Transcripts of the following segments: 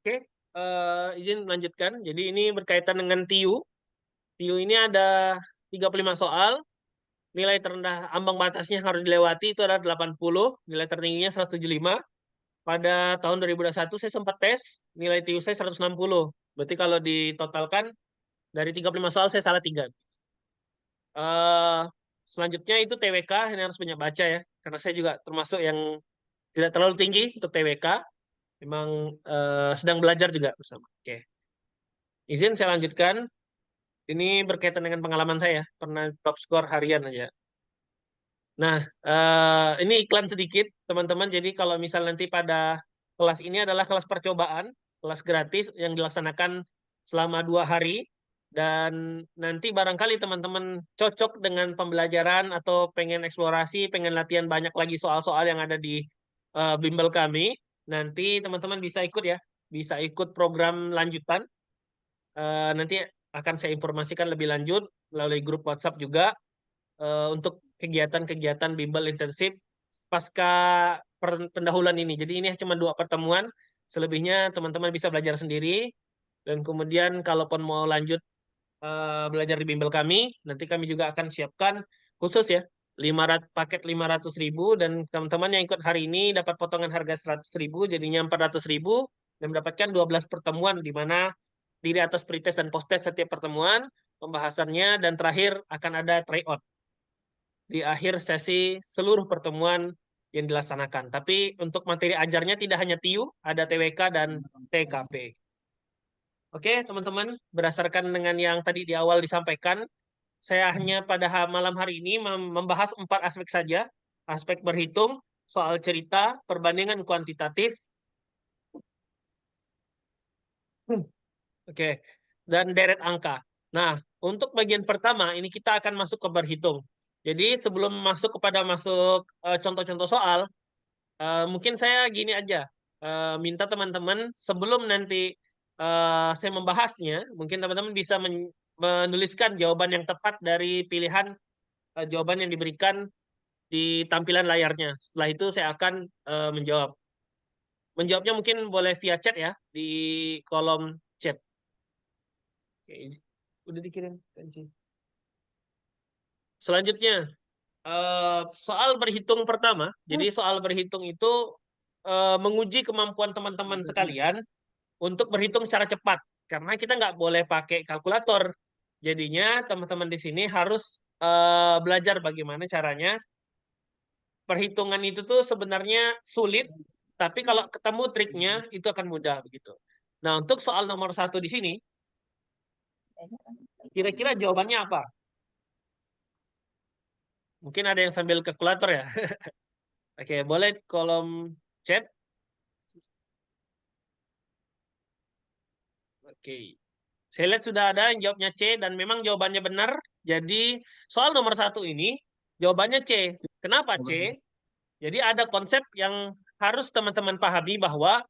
Oke, izin melanjutkan. Jadi ini berkaitan dengan TIU. TIU ini ada 35 soal. Nilai terendah ambang batasnya harus dilewati itu adalah 80. Nilai tertingginya 175. Pada tahun 2021 saya sempat tes. Nilai TIU saya 160. Berarti kalau ditotalkan dari 35 soal saya salah 3. Eh, Selanjutnya itu TWK. Ini harus banyak baca ya. Karena saya juga termasuk yang tidak terlalu tinggi untuk TWK. Memang sedang belajar juga bersama. Oke. Izin saya lanjutkan. Ini berkaitan dengan pengalaman saya. Pernah top skor harian aja. Nah, ini iklan sedikit, teman-teman. Jadi kalau misal nanti pada kelas ini adalah kelas percobaan, kelas gratis yang dilaksanakan selama 2 hari. Dan nanti barangkali teman-teman cocok dengan pembelajaran atau pengen eksplorasi, pengen latihan banyak lagi soal-soal yang ada di bimbel kami. Nanti teman-teman bisa ikut ya, bisa ikut program lanjutan. Nanti akan saya informasikan lebih lanjut melalui grup WhatsApp juga untuk kegiatan-kegiatan bimbel intensif pasca pendahuluan ini. Jadi ini cuma 2 pertemuan, selebihnya teman-teman bisa belajar sendiri. Dan kemudian kalaupun mau lanjut belajar di bimbel kami, nanti kami juga akan siapkan khusus ya, 500, paket 500.000 dan teman-teman yang ikut hari ini dapat potongan harga 100.000, jadinya 400.000 dan mendapatkan 12 pertemuan di mana diri atas pretest dan posttest setiap pertemuan, pembahasannya, dan terakhir akan ada tryout di akhir sesi seluruh pertemuan yang dilaksanakan. Tapi untuk materi ajarnya tidak hanya TIU, ada TWK dan TKP. Oke, teman-teman, berdasarkan dengan yang tadi di awal disampaikan, saya hanya pada malam hari ini membahas 4 aspek saja. Aspek berhitung, soal cerita, perbandingan kuantitatif, oke, dan deret angka. Nah, untuk bagian pertama, ini kita akan masuk ke berhitung. Jadi sebelum masuk kepada contoh-contoh soal, mungkin saya gini aja, minta teman-teman sebelum nanti saya membahasnya, mungkin teman-teman bisa menuliskan jawaban yang tepat dari pilihan jawaban yang diberikan di tampilan layarnya. Setelah itu saya akan menjawab. Menjawabnya mungkin boleh via chat ya, di kolom chat. Oke, udah dikirim. Selanjutnya, soal berhitung pertama. Jadi soal berhitung itu menguji kemampuan teman-teman sekalian untuk berhitung secara cepat. Karena kita nggak boleh pakai kalkulator. Jadinya teman-teman di sini harus belajar bagaimana caranya. Perhitungan itu tuh sebenarnya sulit, tapi kalau ketemu triknya itu akan mudah begitu. Nah, untuk soal nomor 1 di sini, kira-kira jawabannya apa? Mungkin ada yang sambil kalkulator ya. Oke, boleh kolom chat. Oke. Saya lihat sudah ada yang jawabnya C dan memang jawabannya benar. Jadi soal nomor 1 ini jawabannya C. Kenapa C? Jadi ada konsep yang harus teman-teman pahami bahwa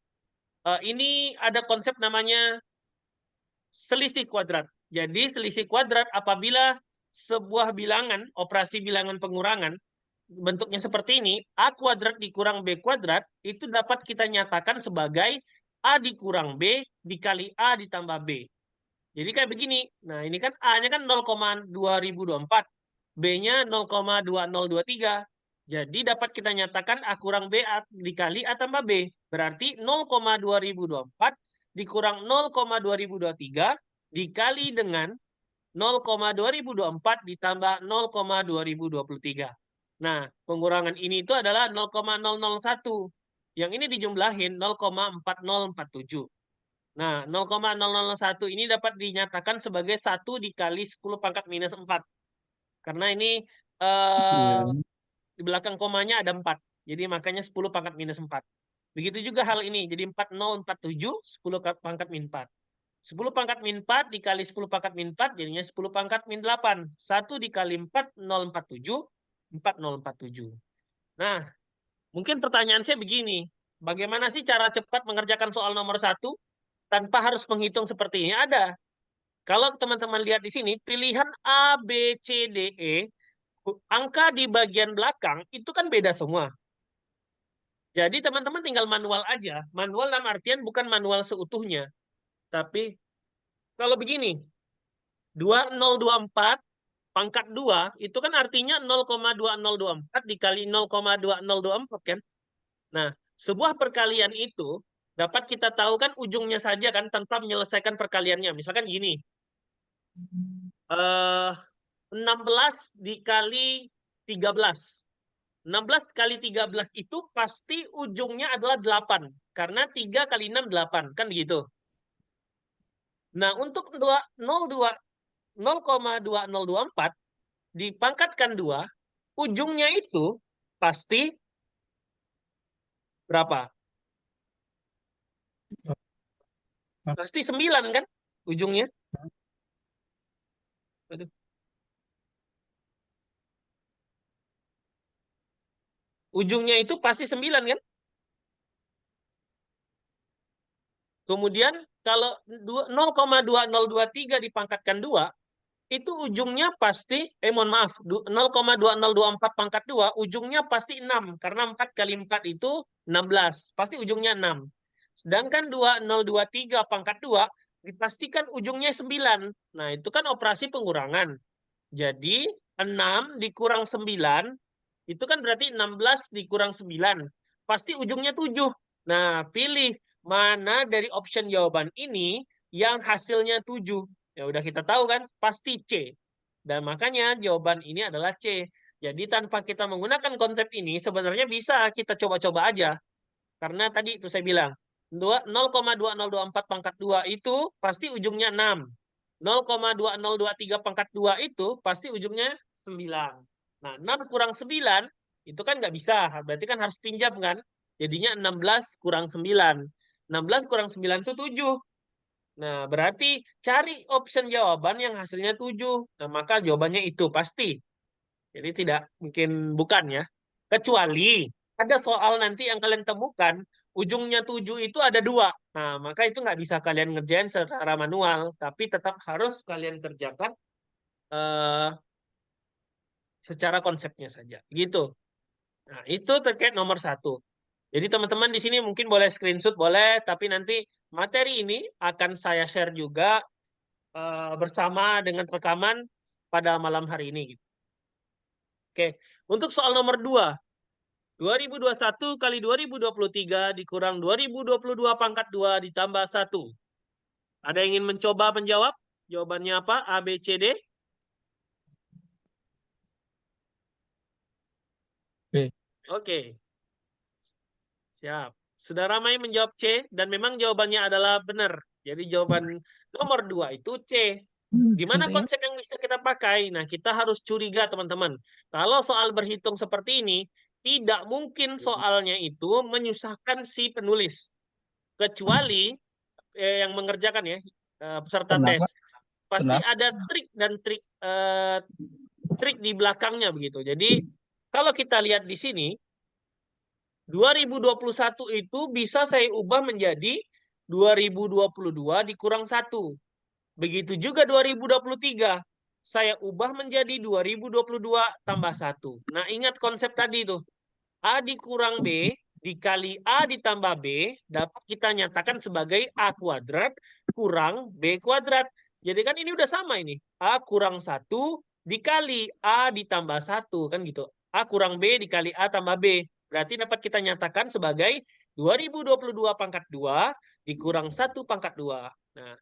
ini ada konsep namanya selisih kuadrat. Jadi selisih kuadrat apabila sebuah bilangan, operasi bilangan pengurangan, bentuknya seperti ini, A kuadrat dikurang B kuadrat, itu dapat kita nyatakan sebagai A dikurang B dikali A ditambah B. Jadi kayak begini. Nah, ini kan A-nya kan 0,2024, B-nya 0,2023. Jadi dapat kita nyatakan A kurang B dikali A tambah B. Berarti 0,2024 dikurang 0,2023 dikali dengan 0,2024 ditambah 0,2023. Nah, pengurangan ini itu adalah 0,001. Yang ini dijumlahin 0,4047. Nah, 0,001 ini dapat dinyatakan sebagai 1 dikali 10 pangkat minus 4. Karena ini Iya. di belakang komanya ada 4. Jadi makanya 10 pangkat minus 4. Begitu juga hal ini. Jadi 4047, 10 pangkat min 4. 10 pangkat min 4 dikali 10 pangkat min 4 jadinya 10 pangkat min 8. 1 dikali 4, 047, 4047. Nah, mungkin pertanyaan saya begini. Bagaimana sih cara cepat mengerjakan soal nomor 1 tanpa harus menghitung seperti ini? Ada. Kalau teman-teman lihat di sini, pilihan A, B, C, D, E, angka di bagian belakang itu kan beda semua. Jadi teman-teman tinggal manual aja. Manual dalam artian bukan manual seutuhnya. Tapi kalau begini, 2024 pangkat 2 itu kan artinya 0,2024 dikali 0,2024 kan. Nah, sebuah perkalian itu dapat kita tahu kan ujungnya saja kan tanpa menyelesaikan perkaliannya. Misalkan gini, eh 16 dikali 13. 16 kali 13 itu pasti ujungnya adalah 8. Karena 3 kali 6 8. Kan begitu. Nah, untuk 0,2024 dipangkatkan 2, ujungnya itu pasti berapa? Pasti 9 kan ujungnya. Aduh. Ujungnya itu pasti 9 kan? Kemudian kalau 0,2023 dipangkatkan 2, itu ujungnya pasti, mohon maaf, 0,2024 pangkat 2, ujungnya pasti 6. Karena 4 kali 4 itu 16. Pasti ujungnya 6. Sedangkan 2023 pangkat 2, dipastikan ujungnya 9. Nah, itu kan operasi pengurangan. Jadi, 6 dikurang 9, itu kan berarti 16 dikurang 9. Pasti ujungnya 7. Nah, pilih mana dari option jawaban ini yang hasilnya 7. Ya udah kita tahu kan, pasti C. Dan makanya jawaban ini adalah C. Jadi tanpa kita menggunakan konsep ini, sebenarnya bisa kita coba-coba aja. Karena tadi itu saya bilang, 0,2024 pangkat 2 itu pasti ujungnya 6. 0,2023 pangkat 2 itu pasti ujungnya 9. Nah, 6 kurang 9 itu kan nggak bisa. Berarti kan harus pinjam kan. Jadinya 16 kurang 9. 16 kurang 9 itu 7. Nah, berarti cari option jawaban yang hasilnya 7. Nah, maka jawabannya itu pasti. Jadi tidak mungkin bukan ya. Kecuali ada soal nanti yang kalian temukan, ujungnya 7 itu ada 2. Nah, maka itu nggak bisa kalian ngerjain secara manual, tapi tetap harus kalian kerjakan eh, secara konsepnya saja. Gitu. Nah, itu terkait nomor 1. Jadi teman-teman di sini mungkin boleh screenshot, boleh, tapi nanti materi ini akan saya share juga bersama dengan rekaman pada malam hari ini. Gitu. Oke, untuk soal nomor 2, 2021 kali 2023 dikurang 2022 pangkat 2 ditambah 1. Ada yang ingin mencoba menjawab? Jawabannya apa? A, B, C, D? B. Oke, siap. Sudah ramai menjawab C, dan memang jawabannya adalah benar. Jadi jawaban nomor 2 itu C. Gimana Contohnya? konsep yang bisa kita pakai? Nah, kita harus curiga, teman-teman. Kalau soal berhitung seperti ini, tidak mungkin soalnya itu menyusahkan si penulis. Kecuali yang mengerjakan ya, peserta tes. Kenapa? Pasti Kenapa? ada trik dan trik di belakangnya begitu. Jadi kalau kita lihat di sini, 2021 itu bisa saya ubah menjadi 2022 dikurang 1. Begitu juga 2023. Saya ubah menjadi 2022 tambah 1. Nah, ingat konsep tadi tuh. A dikurang B dikali A ditambah B dapat kita nyatakan sebagai A kuadrat kurang B kuadrat. Jadi kan ini udah sama ini. A kurang 1 dikali A ditambah 1. Kan gitu. A kurang B dikali A tambah B. Berarti dapat kita nyatakan sebagai 2022 pangkat 2 dikurang 1 pangkat 2. Nah,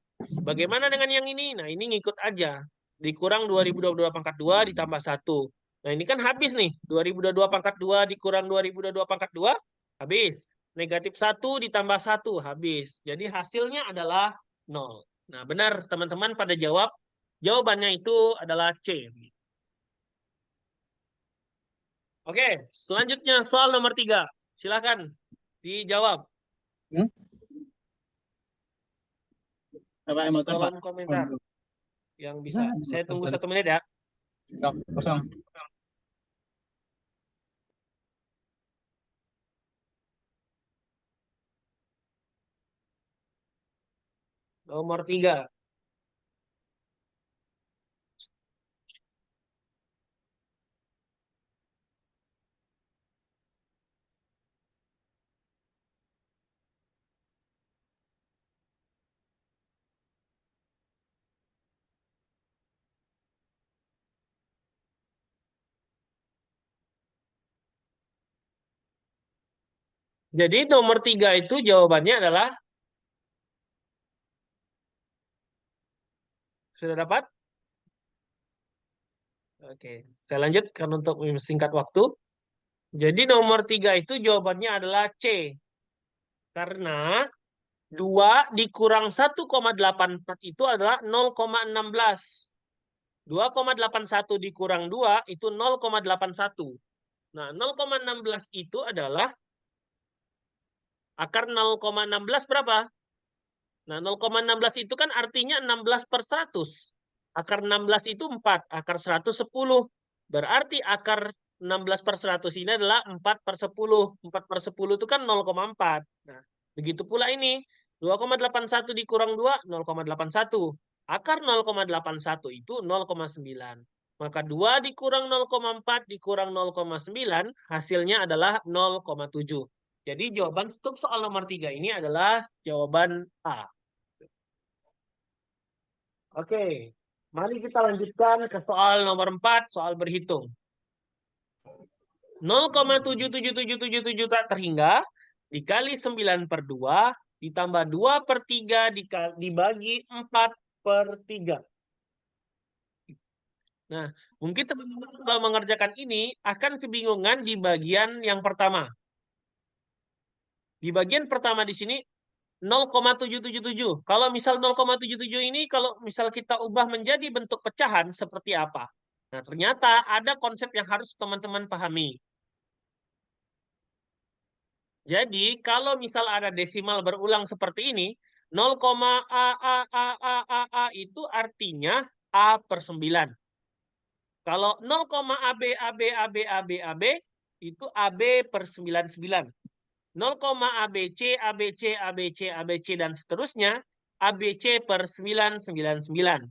bagaimana dengan yang ini? Nah, ini ngikut aja. Dikurang 2022 pangkat 2 ditambah 1. Nah, ini kan habis nih. 2022 pangkat 2 dikurang 2022 pangkat 2, habis. Negatif 1 ditambah 1, habis. Jadi hasilnya adalah 0. Nah, benar teman-teman pada jawab. Jawabannya itu adalah C. Oke, selanjutnya soal nomor 3. Silakan dijawab. Hmm? Apa Di emotor, Pak? kolom komentar yang bisa. Nah, Saya tunggu emotor. 1 menit ya. Kosong. Nomor 3. Jadi nomor 3 itu jawabannya adalah, sudah dapat? Oke, saya lanjut karena untuk singkat waktu. Jadi nomor 3 itu jawabannya adalah C. Karena 2 dikurang 1,84 itu adalah 0,16. 2,81 dikurang 2 itu 0,81. Nah, 0,16 itu adalah akar 0,16 berapa? Nah, 0,16 itu kan artinya 16 per 100. Akar 16 itu 4, akar 100 10. Berarti akar 16 per 100 ini adalah 4 per 10. 4 per 10 itu kan 0,4. Nah, begitu pula ini. 2,81 dikurang 2, 0,81. Akar 0,81 itu 0,9. Maka 2 dikurang 0,4 dikurang 0,9, hasilnya adalah 0,7. Jadi jawaban untuk soal nomor 3 ini adalah jawaban A. Oke, mari kita lanjutkan ke soal nomor 4, soal berhitung. 0,77777 tak terhingga dikali 9 per 2 ditambah 2 per 3 dibagi 4 per 3. Nah, mungkin teman-teman kalau mengerjakan ini akan kebingungan di bagian yang pertama. Di bagian pertama di sini 0,777. Kalau misal 0,77 ini kalau misal kita ubah menjadi bentuk pecahan seperti apa? Nah, ternyata ada konsep yang harus teman-teman pahami. Jadi, kalau misal ada desimal berulang seperti ini, 0, A itu artinya A per 9. Kalau 0, AB itu AB per 99. 0, ABC, ABC, ABC, ABC, dan seterusnya, ABC per 999.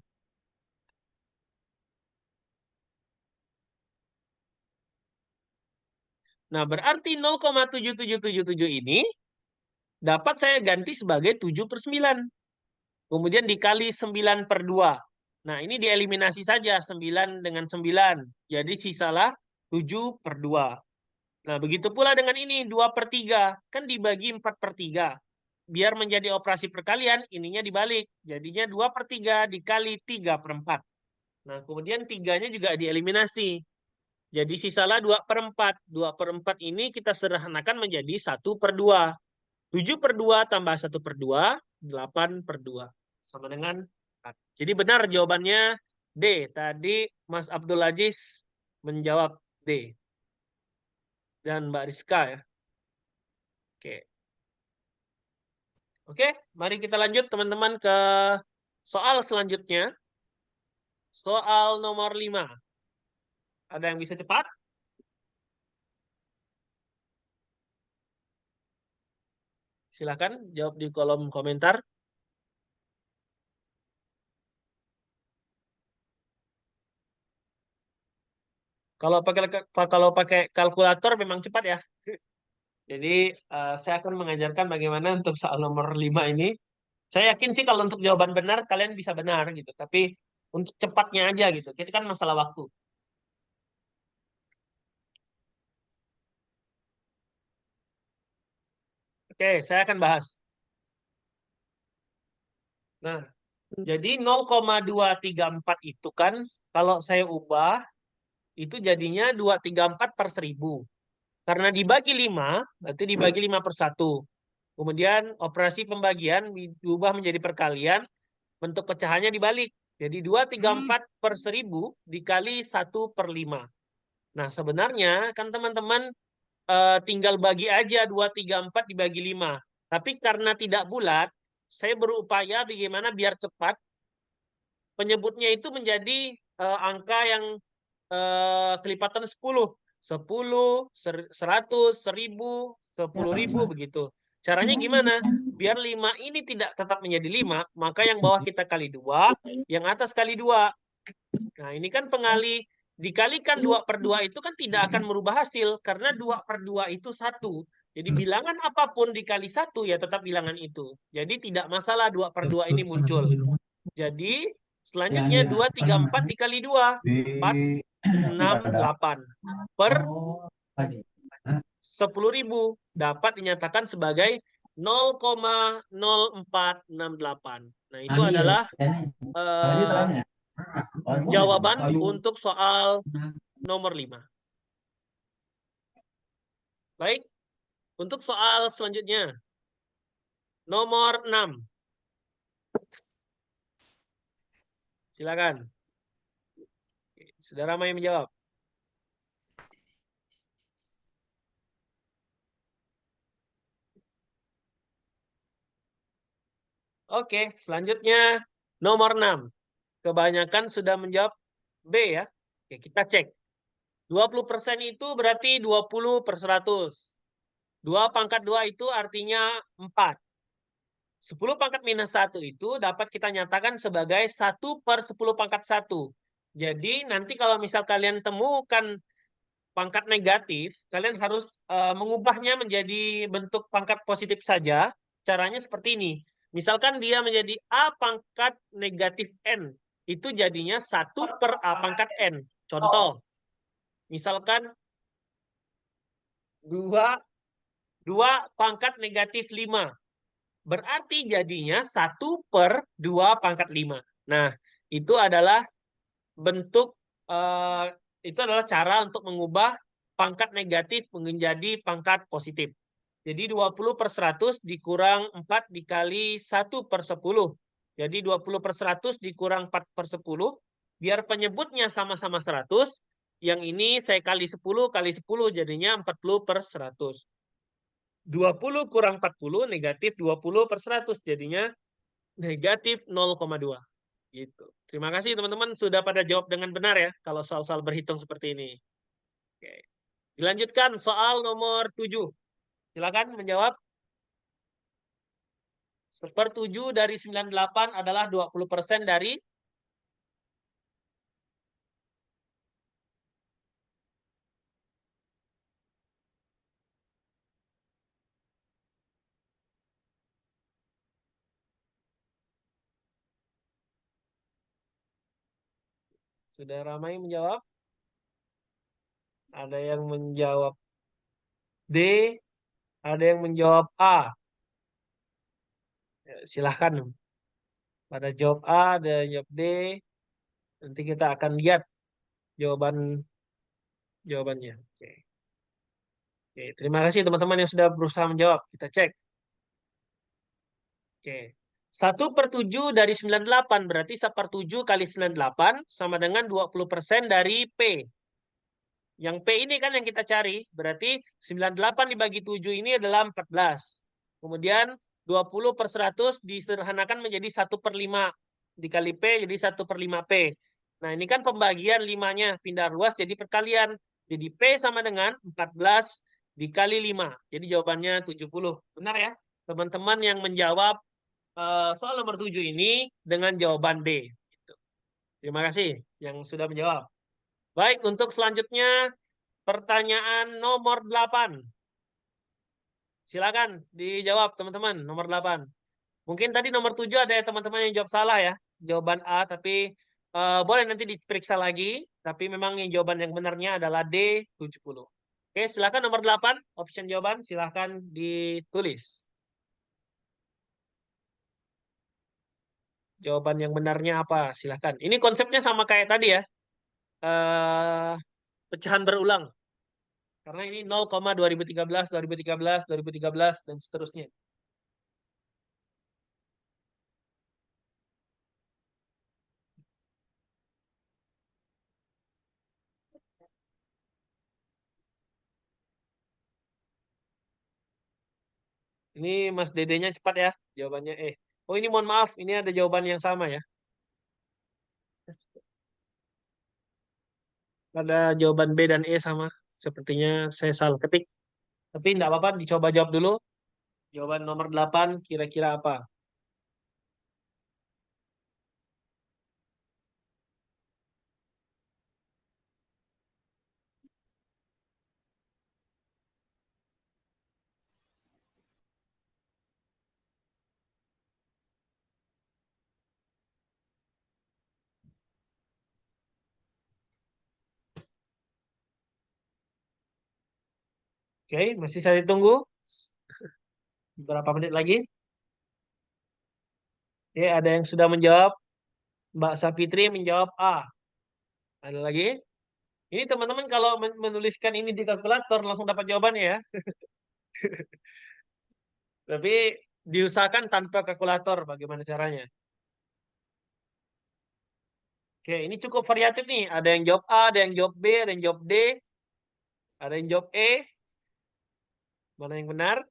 Nah, berarti 0,7777 ini dapat saya ganti sebagai 7 per 9. Kemudian dikali 9 per 2. Nah, ini dieliminasi saja 9 dengan 9. Jadi sisalah 7 per 2. Nah, begitu pula dengan ini 2 per 3. Kan dibagi 4 per 3. Biar menjadi operasi perkalian, ininya dibalik. Jadinya 2 per 3 dikali 3 per 4. Nah, kemudian 3-nya juga dieliminasi. Jadi sisalah 2 per 4. 2 per 4 ini kita sederhanakan menjadi 1 per 2. 7 per 2 tambah 1 per 2, 8 per 2. Sama dengan 4. Jadi benar jawabannya D. Tadi Mas Abdul Aziz menjawab D. Dan Mbak Rizka ya. Oke. Oke, mari kita lanjut teman-teman ke soal selanjutnya. Soal nomor 5. Ada yang bisa cepat? Silakan jawab di kolom komentar. Kalau pakai kalkulator memang cepat ya. Jadi saya akan mengajarkan bagaimana untuk soal nomor 5 ini. Saya yakin sih kalau untuk jawaban benar kalian bisa benar gitu. Tapi untuk cepatnya aja gitu. Itu kan masalah waktu. Oke, saya akan bahas. Nah, jadi 0,234 itu kan kalau saya ubah itu jadinya 234 per 1000. Karena dibagi 5, berarti dibagi 5 per 1. Kemudian operasi pembagian diubah menjadi perkalian, bentuk pecahannya dibalik. Jadi 234 per 1000 dikali 1 per 5. Nah, sebenarnya kan teman-teman tinggal bagi aja 234 dibagi 5. Tapi karena tidak bulat, saya berupaya bagaimana biar cepat penyebutnya itu menjadi angka yang kelipatan 10. 10, 100, 1000, 10.000 begitu. Caranya gimana? Biar 5 ini tidak tetap menjadi 5, maka yang bawah kita kali 2, yang atas kali 2. Nah, ini kan pengali dikalikan 2 per 2 itu kan tidak akan merubah hasil karena 2 per 2 itu 1. Jadi bilangan apapun dikali 1 ya tetap bilangan itu. Jadi tidak masalah 2 per 2 ini muncul. Jadi selanjutnya 2, 3, 4 dikali 2. 4, 6, 8. Per 10.000 dapat dinyatakan sebagai 0,0468. Nah, itu adalah jawaban untuk soal nomor 5. Baik, untuk soal selanjutnya. Nomor 6. Silakan. Sudah ramai menjawab. Oke, selanjutnya nomor 6. Kebanyakan sudah menjawab B ya. Oke, kita cek. 20% itu berarti 20/100. 2 pangkat 2 itu artinya 4. 10 pangkat minus 1 itu dapat kita nyatakan sebagai 1/10 pangkat 1. Jadi nanti kalau misal kalian temukan pangkat negatif, kalian harus mengubahnya menjadi bentuk pangkat positif saja. Caranya seperti ini. Misalkan dia menjadi A pangkat negatif N. Itu jadinya 1/A pangkat N. Contoh, misalkan 2 pangkat negatif 5. Berarti jadinya 1/2 pangkat 5. Nah, itu adalah bentuk, itu adalah cara untuk mengubah pangkat negatif menjadi pangkat positif. Jadi 20/100 dikurang 4 dikali 1/10. Jadi 20/100 dikurang 4/10. Biar penyebutnya sama-sama 100, yang ini saya kali 10 kali 10 jadinya 40/100. 20 kurang 40 negatif 20/100 jadinya negatif 0,2. Gitu. Terima kasih teman-teman sudah pada jawab dengan benar ya kalau soal-soal berhitung seperti ini. Oke. Dilanjutkan soal nomor 7. Silakan menjawab. 1/7 dari 98 adalah 20% dari sudah ramai menjawab. Ada yang menjawab D, ada yang menjawab A. Silahkan. Pada jawab A, ada yang jawab D. Nanti kita akan lihat jawabannya. Oke. Oke, terima kasih teman-teman yang sudah berusaha menjawab. Kita cek. Oke. 1/7 dari 98 berarti 1/7 kali 98 sama dengan 20% dari P. Yang P ini kan yang kita cari, berarti 98 dibagi 7 ini adalah 14. Kemudian 20/100 disederhanakan menjadi 1/5. Dikali P jadi 1/5 P. Nah ini kan pembagian 5-nya, pindah ruas jadi perkalian. Jadi P sama dengan 14 dikali 5. Jadi jawabannya 70. Benar ya? Teman-teman yang menjawab soal nomor 7 ini dengan jawaban D. Gitu. Terima kasih yang sudah menjawab. Baik, untuk selanjutnya pertanyaan nomor 8. Silakan dijawab teman-teman, nomor 8. Mungkin tadi nomor 7 ada teman-teman yang jawab salah ya. Jawaban A, tapi boleh nanti diperiksa lagi. Tapi memang yang jawaban yang benarnya adalah D, 70. Oke, silakan nomor 8, option jawaban silakan ditulis. Jawaban yang benarnya apa? Silakan. Ini konsepnya sama kayak tadi ya. Pecahan berulang. Karena ini 0,2013, 2013, 2013, dan seterusnya. Ini Mas Dedenya cepat ya jawabannya E. Oh ini mohon maaf, ini ada jawaban yang sama ya. Ada jawaban B dan E sama. Sepertinya saya salah ketik. Tapi tidak apa-apa, dicoba jawab dulu. Jawaban nomor 8 kira-kira apa? Oke, masih saya tunggu. Beberapa menit lagi. Oke, ada yang sudah menjawab. Mbak Sapitri menjawab A. Ada lagi? Ini teman-teman kalau menuliskan ini di kalkulator langsung dapat jawabannya ya. Tapi diusahakan tanpa kalkulator bagaimana caranya. Oke, ini cukup variatif nih. Ada yang jawab A, ada yang jawab B, ada yang jawab D, ada yang jawab E. Mana yang benar?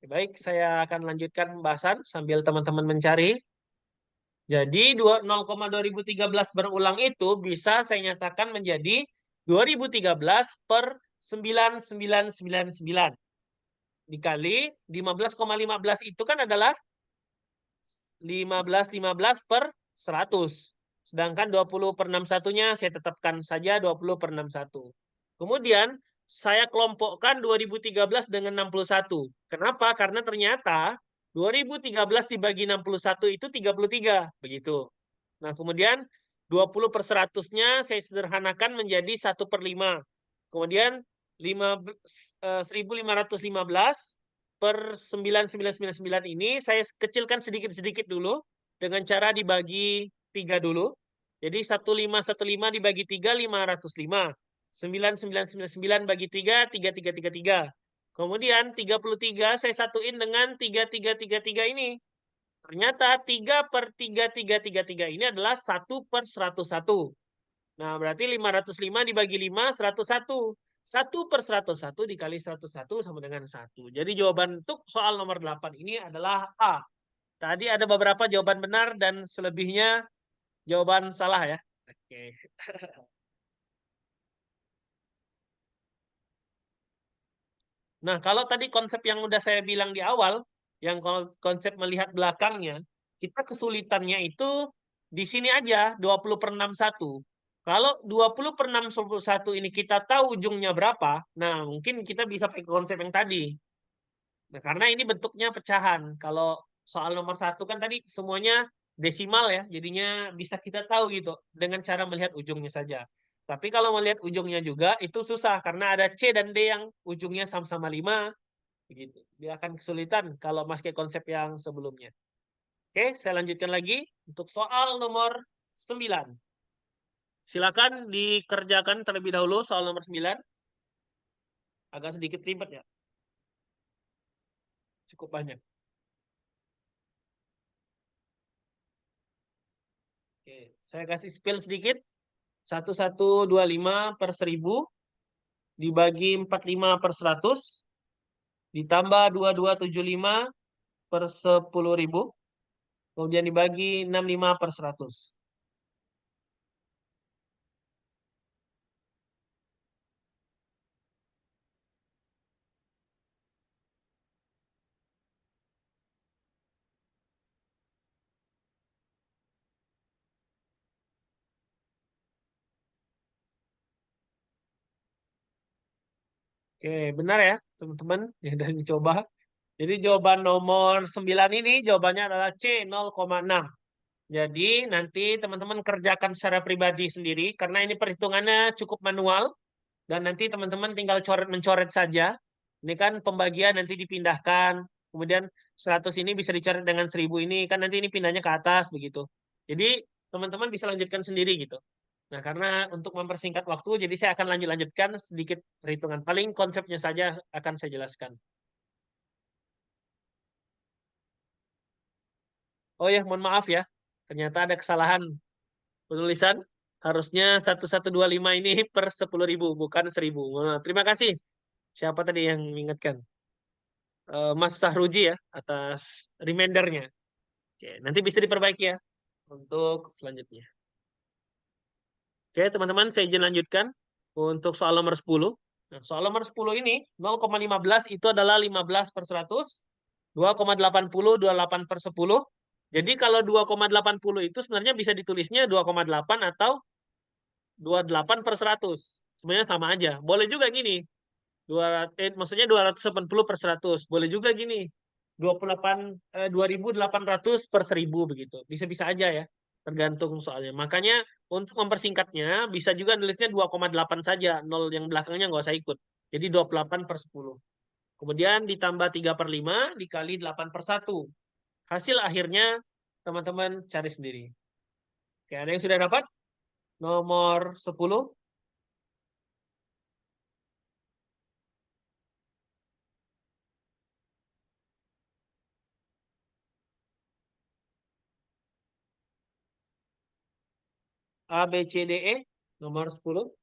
Baik, saya akan lanjutkan pembahasan sambil teman-teman mencari. Jadi 0,2013 berulang itu bisa saya nyatakan menjadi 2013 per 9999 dikali 15,15 itu kan adalah 15 per 100. Sedangkan 20 per 61-nya saya tetapkan saja 20 per 61. Kemudian saya kelompokkan 2013 dengan 61. Kenapa? Karena ternyata 2013 dibagi 61 itu 33. Begitu. Nah, kemudian 20 per 100-nya saya sederhanakan menjadi 1 per 5. Kemudian 1515 per 9999 ini saya kecilkan sedikit-sedikit dulu dengan cara dibagi 3 dulu. Jadi 1515 dibagi 3, 505. 9999 bagi 3, 3333. Kemudian 33 saya satuin dengan 3333 ini. Ternyata 3 per 3333 ini adalah 1 per 101. Nah, berarti 505 dibagi 5, 101. 1 per 101 dikali 101 sama dengan 1. Jadi jawaban untuk soal nomor 8 ini adalah A. Tadi ada beberapa jawaban benar dan selebihnya jawaban salah ya. Oke. Nah, kalau tadi konsep yang udah saya bilang di awal, yang konsep melihat belakangnya, kita kesulitannya itu di sini aja, 20 per 61. Kalau 20 per 61 ini kita tahu ujungnya berapa, nah mungkin kita bisa pakai konsep yang tadi. Nah, karena ini bentuknya pecahan. Kalau soal nomor 1 kan tadi semuanya desimal ya, jadinya bisa kita tahu gitu dengan cara melihat ujungnya saja. Tapi kalau melihat ujungnya juga itu susah karena ada C dan D yang ujungnya sama-sama 5 begitu. Dia akan kesulitan kalau pakai konsep yang sebelumnya. Oke, saya lanjutkan lagi untuk soal nomor 9. Silakan dikerjakan terlebih dahulu soal nomor 9. Agak sedikit ribet ya. Cukup banyak. Oke, saya kasih spill sedikit. 1125 per 1000 dibagi 45 per 100 ditambah 2275 per 10.000 kemudian dibagi 65 per 100. Oke, benar ya teman-teman yang udah dicoba. Jadi jawaban nomor 9 ini jawabannya adalah C 0,6. Jadi nanti teman-teman kerjakan secara pribadi sendiri karena ini perhitungannya cukup manual dan nanti teman-teman tinggal coret-mencoret saja. Ini kan pembagian nanti dipindahkan. Kemudian 100 ini bisa dicoret dengan 1000 ini kan nanti ini pindahnya ke atas begitu. Jadi teman-teman bisa lanjutkan sendiri gitu. Nah, karena untuk mempersingkat waktu jadi saya akan lanjutkan sedikit perhitungan. Paling konsepnya saja akan saya jelaskan. Oh ya, mohon maaf ya. Ternyata ada kesalahan penulisan. Harusnya 1125 ini per 10.000, bukan 1000. Nah, terima kasih. Siapa tadi yang mengingatkan? Mas Sahruji ya, atas remindernya. Oke, nanti bisa diperbaiki ya untuk selanjutnya. Oke, teman-teman, saya izin lanjutkan untuk soal nomor 10. Nah, soal nomor 10 ini, 0,15 itu adalah 15 per 100, 2,80, 28 per 10. Jadi kalau 2,80 itu sebenarnya bisa ditulisnya 2,8 atau 28 per 100. Sebenarnya sama aja. Boleh juga gini. Maksudnya 280 per 100. Boleh juga gini. 2.800 per 1000 begitu. Bisa-bisa aja ya. Tergantung soalnya. Makanya Untuk mempersingkatnya, bisa juga nulisnya 2,8 saja. 0 yang belakangnya nggak usah ikut. Jadi 28/10. Kemudian ditambah 3/5 dikali 8/1. Hasil akhirnya teman-teman cari sendiri. Oke, ada yang sudah dapat? Nomor 10. A, B, C, D, E. Nomor 10.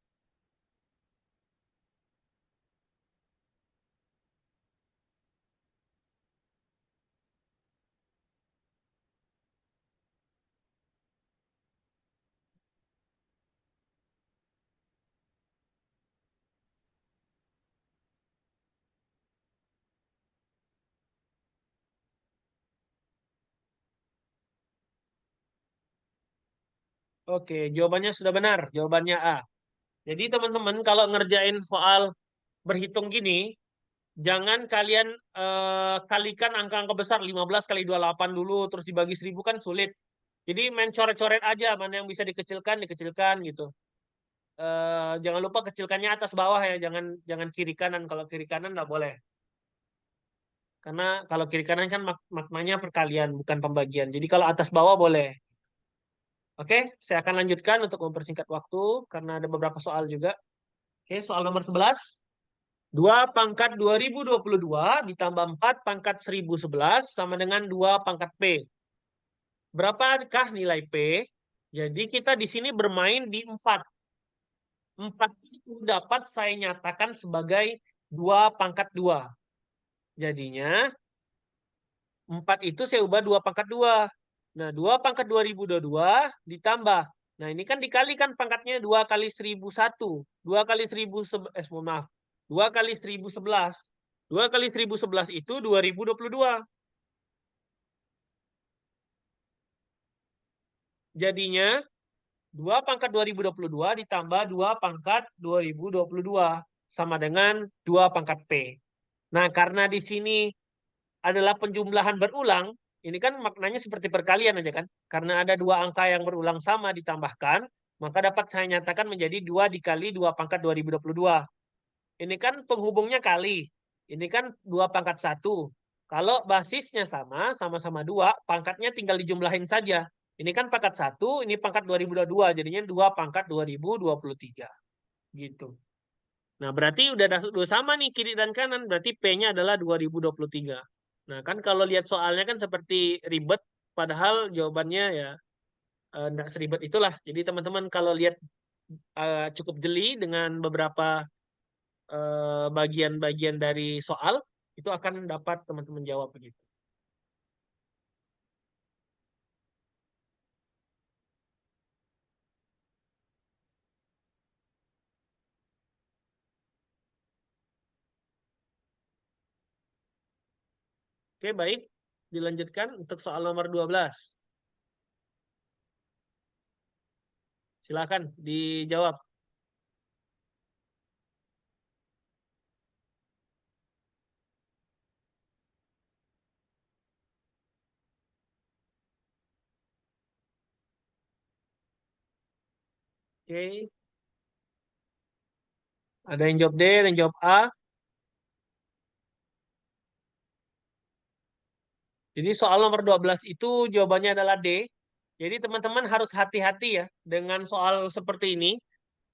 Oke, jawabannya sudah benar. Jawabannya A. Jadi teman-teman kalau ngerjain soal berhitung gini, jangan kalian kalikan angka-angka besar 15 kali 28 dulu, terus dibagi 1000 kan sulit. Jadi main coret-coret aja, mana yang bisa dikecilkan, dikecilkan gitu. Jangan lupa kecilkannya atas bawah ya, jangan jangan kiri kanan. Kalau kiri kanan nggak boleh. Karena kalau kiri kanan kan maknanya perkalian, bukan pembagian. Jadi kalau atas bawah boleh. Oke, saya akan lanjutkan untuk mempersingkat waktu karena ada beberapa soal juga. Oke, soal nomor 11. 2 pangkat 2022 ditambah 4 pangkat 1011 sama dengan 2 pangkat P. Berapakah nilai P? Jadi kita di sini bermain di 4. 4 itu dapat saya nyatakan sebagai 2 pangkat 2. Jadinya 4 itu saya ubah 2 pangkat 2. Nah, 2 pangkat 2022 ditambah. Nah, ini kan dikalikan pangkatnya 2 kali 1001. 2 kali 1000, mohon maaf. 2 kali 1011. 2 kali 1011 itu 2022. Jadinya 2 pangkat 2022 ditambah 2 pangkat 2022 sama dengan 2 pangkat P. Nah, karena di sini adalah penjumlahan berulang, ini kan maknanya seperti perkalian aja kan. Karena ada 2 angka yang berulang sama ditambahkan, maka dapat saya nyatakan menjadi 2 dikali 2 pangkat 2022. Ini kan penghubungnya kali. Ini kan 2 pangkat 1. Kalau basisnya sama, sama-sama 2, pangkatnya tinggal dijumlahin saja. Ini kan pangkat 1, ini pangkat 2022, jadinya 2 pangkat 2023. Gitu. Nah, berarti udah sama nih kiri dan kanan, berarti P-nya adalah 2023. Nah, kan kalau lihat soalnya kan seperti ribet, padahal jawabannya ya enggak seribet itulah. Jadi teman-teman kalau lihat cukup jeli dengan beberapa bagian-bagian dari soal, itu akan dapat teman-teman jawab begitu. Oke, baik. Dilanjutkan untuk soal nomor 12. Silakan dijawab. Oke. Ada yang jawab D, ada yang jawab A. Jadi soal nomor 12 itu jawabannya adalah D. Jadi teman-teman harus hati-hati ya dengan soal seperti ini.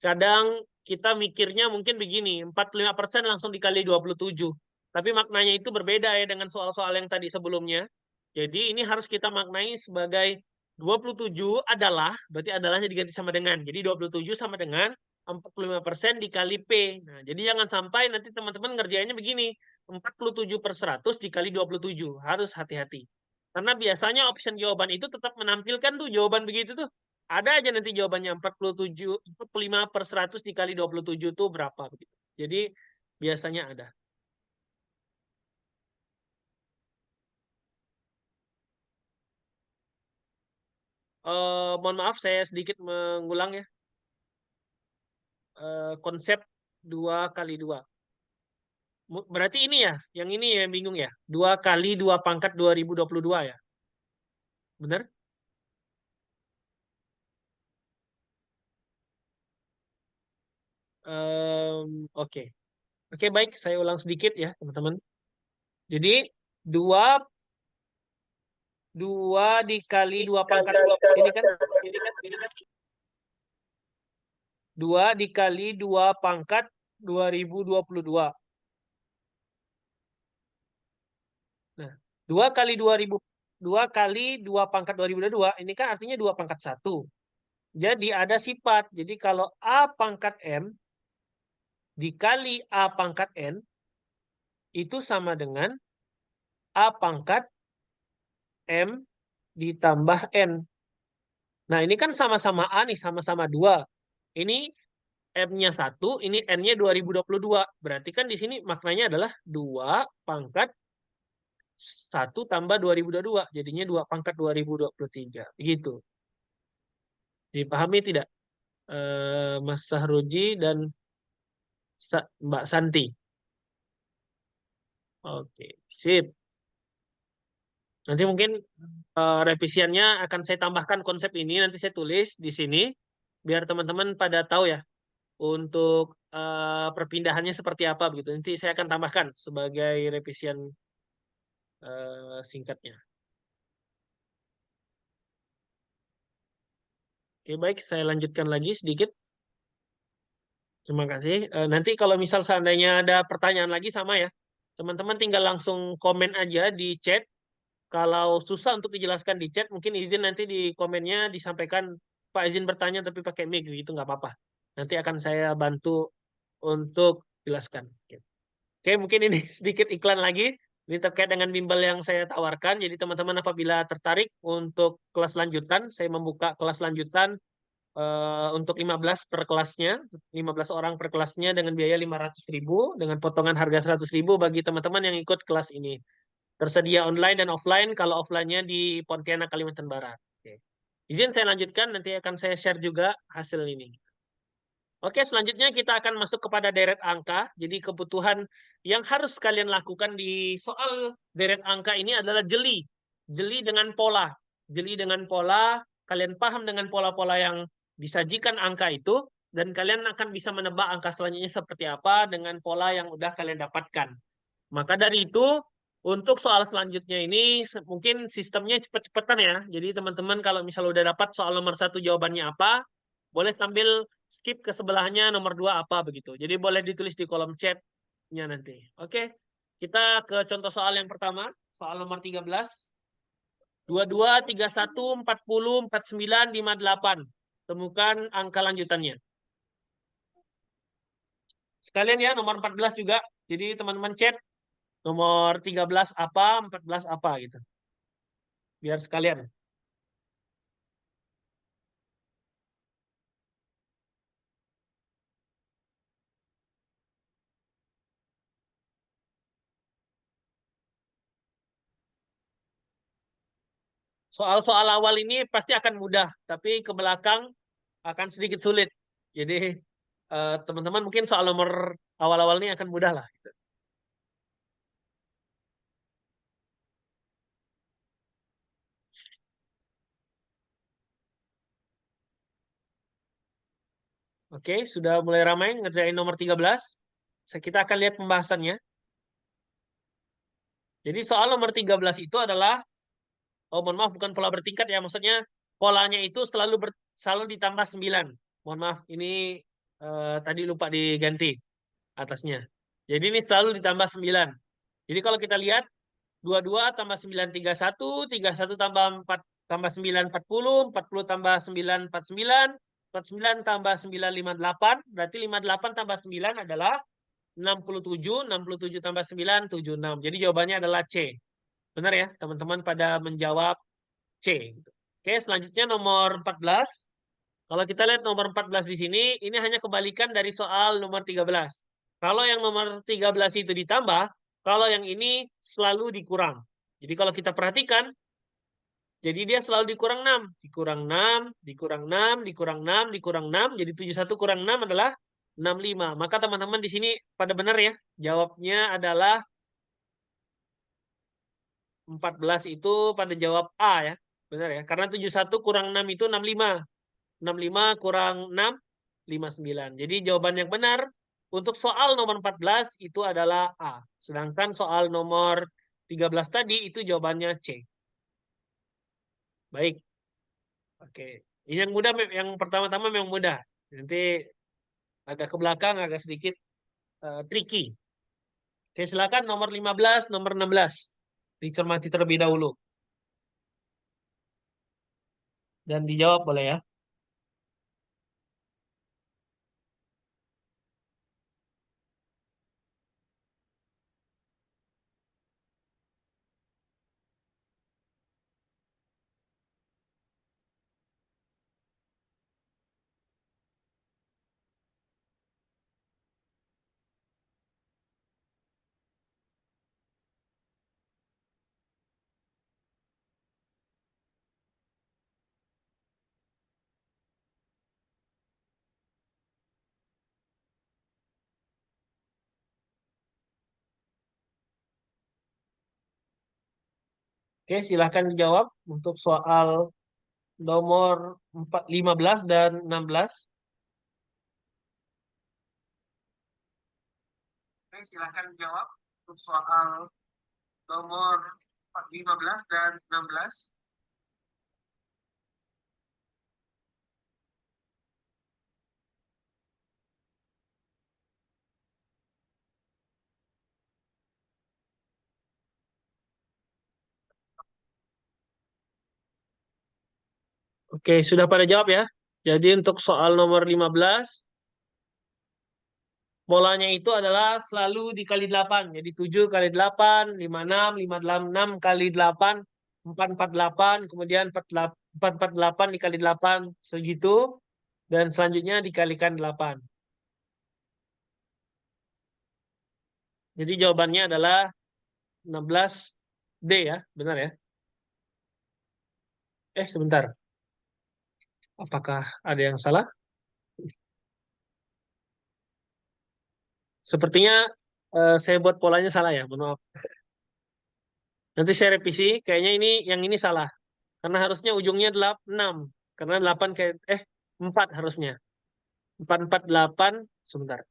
Kadang kita mikirnya mungkin begini, 45% langsung dikali 27. Tapi maknanya itu berbeda ya dengan soal-soal yang tadi sebelumnya. Jadi ini harus kita maknai sebagai 27 adalah, berarti adalahnya diganti sama dengan. Jadi 27 sama dengan 45% dikali P. Nah, jadi jangan sampai nanti teman-teman ngerjainnya begini. 47/100 dikali 27. Harus hati-hati. Karena biasanya option jawaban itu tetap menampilkan tuh jawaban begitu tuh. Ada aja nanti jawabannya 45/100 dikali 27 tuh berapa begitu. Jadi biasanya ada. Mohon maaf saya sedikit mengulang ya. Konsep 2 kali 2. Berarti ini ya, yang ini ya bingung ya. 2 kali 2 pangkat 2022 ya. Benar? Oke. Oke, baik. Saya ulang sedikit ya, teman-teman. Jadi, 2 dikali 2 pangkat. Ini kan 2 dikali 2 pangkat 2022. Nah, 2 kali 2 pangkat 2022, ini kan artinya 2 pangkat 1. Jadi ada sifat. Jadi kalau A pangkat M dikali A pangkat N, itu sama dengan A pangkat M ditambah N. Nah, ini kan sama-sama A nih, sama-sama 2. Ini M-nya 1, ini N-nya 2022. Berarti kan di sini maknanya adalah 2 pangkat 1 tambah 2022. Jadinya 2 pangkat 2023. Begitu. Dipahami tidak? Mas Sahroji dan Mbak Santi. Oke, sip. Nanti mungkin revisiannya akan saya tambahkan konsep ini, nanti saya tulis di sini, biar teman-teman pada tahu ya, untuk perpindahannya seperti apa begitu. Nanti saya akan tambahkan sebagai revisian singkatnya. Oke, baik, saya lanjutkan lagi sedikit. Terima kasih. Nanti kalau misal seandainya ada pertanyaan lagi sama ya, teman-teman tinggal langsung komen aja di chat. Kalau susah untuk dijelaskan di chat, mungkin izin nanti di komennya disampaikan, Pak izin bertanya tapi pakai mic, gitu nggak apa-apa. Nanti akan saya bantu untuk jelaskan. Oke, mungkin ini sedikit iklan lagi. Ini terkait dengan bimbel yang saya tawarkan. Jadi teman-teman apabila tertarik untuk kelas lanjutan, saya membuka kelas lanjutan untuk 15 per kelasnya, 15 orang per kelasnya dengan biaya 500.000, dengan potongan harga 100.000 bagi teman-teman yang ikut kelas ini. Tersedia online dan offline, kalau offline-nya di Pontianak, Kalimantan Barat. Oke. Izin saya lanjutkan, nanti akan saya share juga hasil ini. Oke, selanjutnya kita akan masuk kepada deret angka. Jadi kebutuhan yang harus kalian lakukan di soal deret angka ini adalah jeli. Jeli dengan pola. Jeli dengan pola, kalian paham dengan pola-pola yang disajikan angka itu, dan kalian akan bisa menebak angka selanjutnya seperti apa dengan pola yang udah kalian dapatkan. Maka dari itu, untuk soal selanjutnya ini mungkin sistemnya cepet-cepetan ya. Jadi teman-teman kalau misalnya udah dapat soal nomor 1 jawabannya apa, boleh sambil skip ke sebelahnya nomor 2 apa begitu. Jadi boleh ditulis di kolom chatnya nanti. Oke, kita ke contoh soal yang pertama. Soal nomor 13. 22, 31, 40, 49, 58. Temukan angka lanjutannya. Sekalian ya, nomor 14 juga. Jadi teman-teman chat nomor 13 apa, 14 apa gitu. Biar sekalian. Soal-soal awal ini pasti akan mudah, tapi ke belakang akan sedikit sulit. Jadi teman-teman mungkin soal nomor awal-awal ini akan mudah lah. Gitu. Oke, sudah mulai ramai ngerjain nomor 13. Kita akan lihat pembahasannya. Jadi soal nomor 13 itu adalah, oh mohon maaf, bukan pola bertingkat ya, maksudnya polanya itu selalu ditambah 9. Mohon maaf, ini tadi lupa diganti atasnya. Jadi ini selalu ditambah 9. Jadi kalau kita lihat 22 tambah 9 31, 31 tambah 4 tambah 9 40 tambah 9 49, 49 tambah 9 58, berarti 58 tambah 9 adalah 67, 67 tambah 9 76. Jadi jawabannya adalah C. Benar ya, teman-teman pada menjawab C. Oke, selanjutnya nomor 14. Kalau kita lihat nomor 14 di sini, ini hanya kebalikan dari soal nomor 13. Kalau yang nomor 13 itu ditambah, kalau yang ini selalu dikurang. Jadi kalau kita perhatikan, jadi dia selalu dikurang 6. Dikurang 6, dikurang 6, dikurang 6, dikurang 6. Jadi 71 kurang 6 adalah 65. Maka teman-teman di sini pada benar ya. Jawabnya adalah 14 itu pada jawab A ya. Benar ya. Karena 71 kurang 6 itu 65. 65 kurang 6, 59. Jadi jawaban yang benar untuk soal nomor 14 itu adalah A. Sedangkan soal nomor 13 tadi itu jawabannya C. Baik. Oke. Ini yang mudah, yang pertama-tama memang mudah. Nanti agak ke belakang agak sedikit tricky. Oke, silakan nomor 15, nomor 16. Dicermati terlebih dahulu. Dan dijawab boleh ya. Oke, silahkan dijawab untuk soal nomor 15 dan 16. Oke, silahkan dijawab untuk soal nomor 15 dan 16. Oke, sudah pada jawab ya. Jadi untuk soal nomor 15, polanya itu adalah selalu dikali 8. Jadi 7 kali 8, 56, 5 kali 8, 448, kemudian 448 dikali 8, segitu. Dan selanjutnya dikalikan 8. Jadi jawabannya adalah 16D ya, benar ya? Sebentar. Apakah ada yang salah? Sepertinya saya buat polanya salah ya, mohon maaf. Nanti saya revisi, kayaknya yang ini salah. Karena harusnya ujungnya 6. Karena 8 kayak 4 harusnya. 448 sebentar.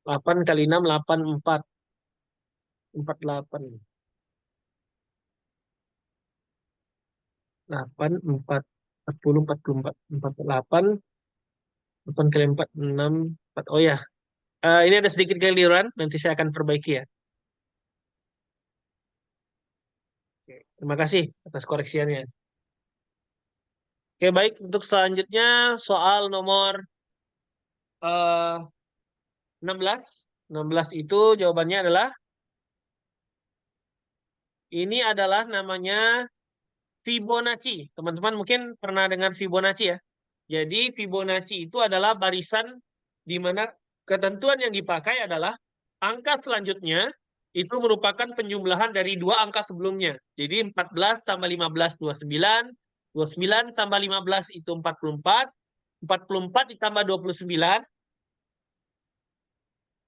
8 kali 6 84. 48. 8 4 40 44 48 8 kali 4 6 4. Oh ya, ini ada sedikit keliruan, nanti saya akan perbaiki ya. Oke, terima kasih atas koreksiannya. Oke, baik. Untuk selanjutnya soal nomor eh, 16. 16 itu jawabannya adalah ini adalah namanya Fibonacci. Teman-teman mungkin pernah dengar Fibonacci ya. Jadi Fibonacci itu adalah barisan di mana ketentuan yang dipakai adalah angka selanjutnya itu merupakan penjumlahan dari dua angka sebelumnya. Jadi 14 tambah 15, 29. 29 tambah 15 itu 44. 44 ditambah 29,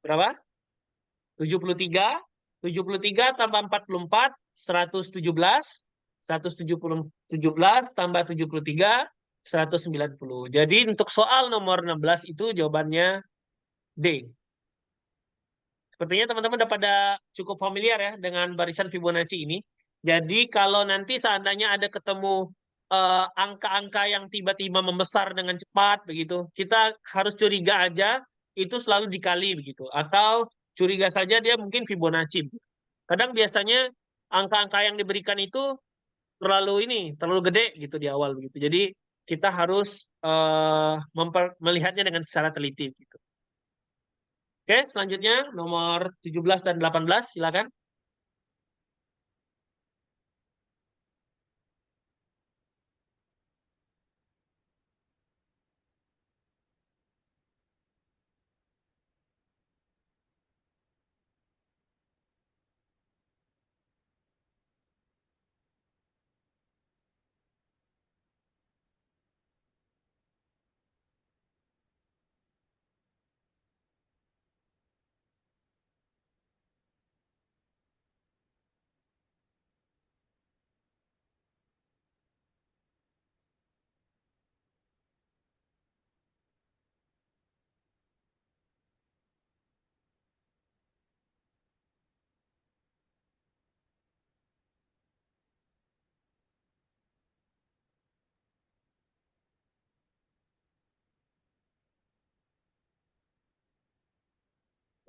berapa? 73. 73 tambah 44, 117. 117 tambah 73, 190. Jadi untuk soal nomor 16 itu jawabannya D. Sepertinya teman-teman udah pada cukup familiar ya dengan barisan Fibonacci ini. Jadi kalau nanti seandainya ada ketemu angka-angka yang tiba-tiba membesar dengan cepat begitu, kita harus curiga aja itu selalu dikali begitu. Atau curiga saja dia mungkin Fibonacci. Kadang biasanya angka-angka yang diberikan itu terlalu gede gitu di awal begitu. Jadi kita harus melihatnya dengan secara teliti gitu. Oke, selanjutnya nomor 17 dan 18, silakan.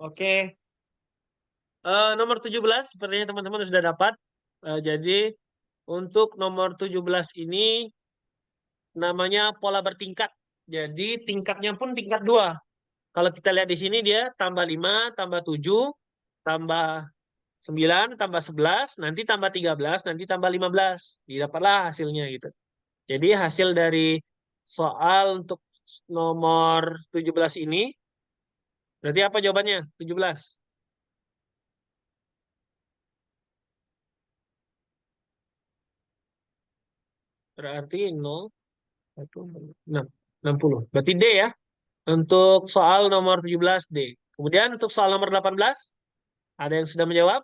Oke. Nomor 17, sepertinya teman-teman sudah dapat. Jadi, untuk nomor 17 ini namanya pola bertingkat. Jadi, tingkatnya pun tingkat 2. Kalau kita lihat di sini dia tambah 5, tambah 7, tambah 9, tambah 11, nanti tambah 13, nanti tambah 15. Didapatlah hasilnya gitu. Jadi hasil dari soal untuk nomor 17 ini, berarti apa jawabannya? 17. Berarti 0, 1, 6, 60. Berarti D ya, untuk soal nomor 17 D. Kemudian untuk soal nomor 18, ada yang sudah menjawab?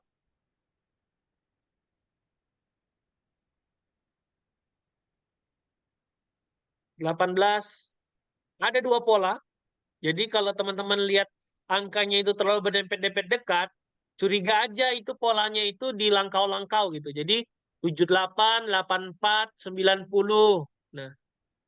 18, ada dua pola. Jadi kalau teman-teman lihat angkanya itu terlalu berdempet-dempet dekat, curiga aja itu polanya itu di langkau-langkau gitu. Jadi 78, 84, 90. Nah,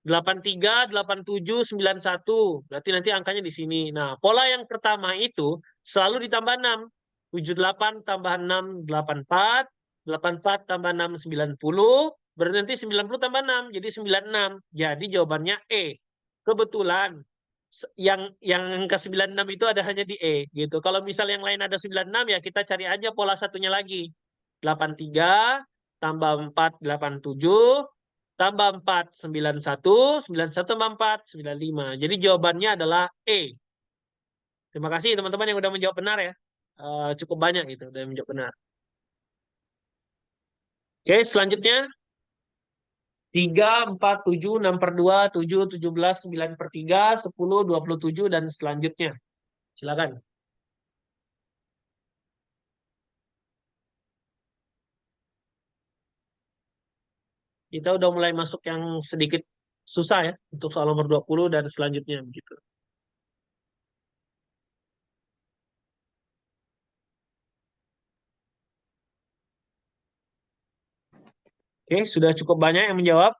83, 87, 91. Berarti nanti angkanya di sini. Nah, pola yang pertama itu selalu ditambah 6. 78 tambah 6, 84. 84 tambah 6, 90. Berarti nanti 90 tambah 6, jadi 96. Jadi jawabannya E. Kebetulan yang angka 96 itu ada hanya di E gitu. Kalau misal yang lain ada 96 ya kita cari aja pola satunya lagi. 83 tambah 4 87 tambah 4 91 91 tambah 4 95. Jadi jawabannya adalah E. Terima kasih teman-teman yang udah menjawab benar ya. Cukup banyak gitu udah menjawab benar. Oke, selanjutnya 3, 4, 7, 6 per 2, 7, 17, 9 per 3, 10, 27, dan selanjutnya. Silakan. Kita udah mulai masuk yang sedikit susah ya untuk soal nomor 20 dan selanjutnya begitu. Oke, sudah cukup banyak yang menjawab.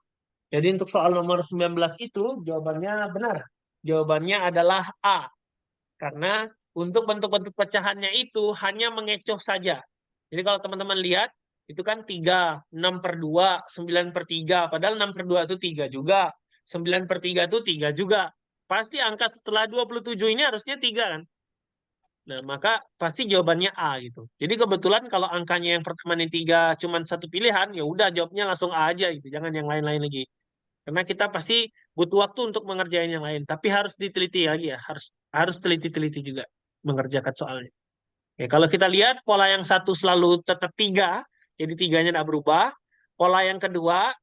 Jadi untuk soal nomor 19 itu jawabannya benar. Jawabannya adalah A. Karena untuk bentuk-bentuk pecahannya itu hanya mengecoh saja. Jadi kalau teman-teman lihat, itu kan 3, 6 per 2, 9 per 3. Padahal 6 per 2 itu 3 juga. 9 per 3 itu 3 juga. Pasti angka setelah 27 ini harusnya 3 kan? Nah, maka pasti jawabannya A gitu. Jadi kebetulan kalau angkanya yang pertama ini 3 cuman satu pilihan, ya udah jawabnya langsung A aja gitu. Jangan yang lain-lain lagi. Karena kita pasti butuh waktu untuk mengerjain yang lain. Tapi harus diteliti lagi ya. Harus harus teliti-teliti juga mengerjakan soalnya. Ya, kalau kita lihat pola yang satu selalu tetap 3, jadi tiganya tidak berubah. Pola yang kedua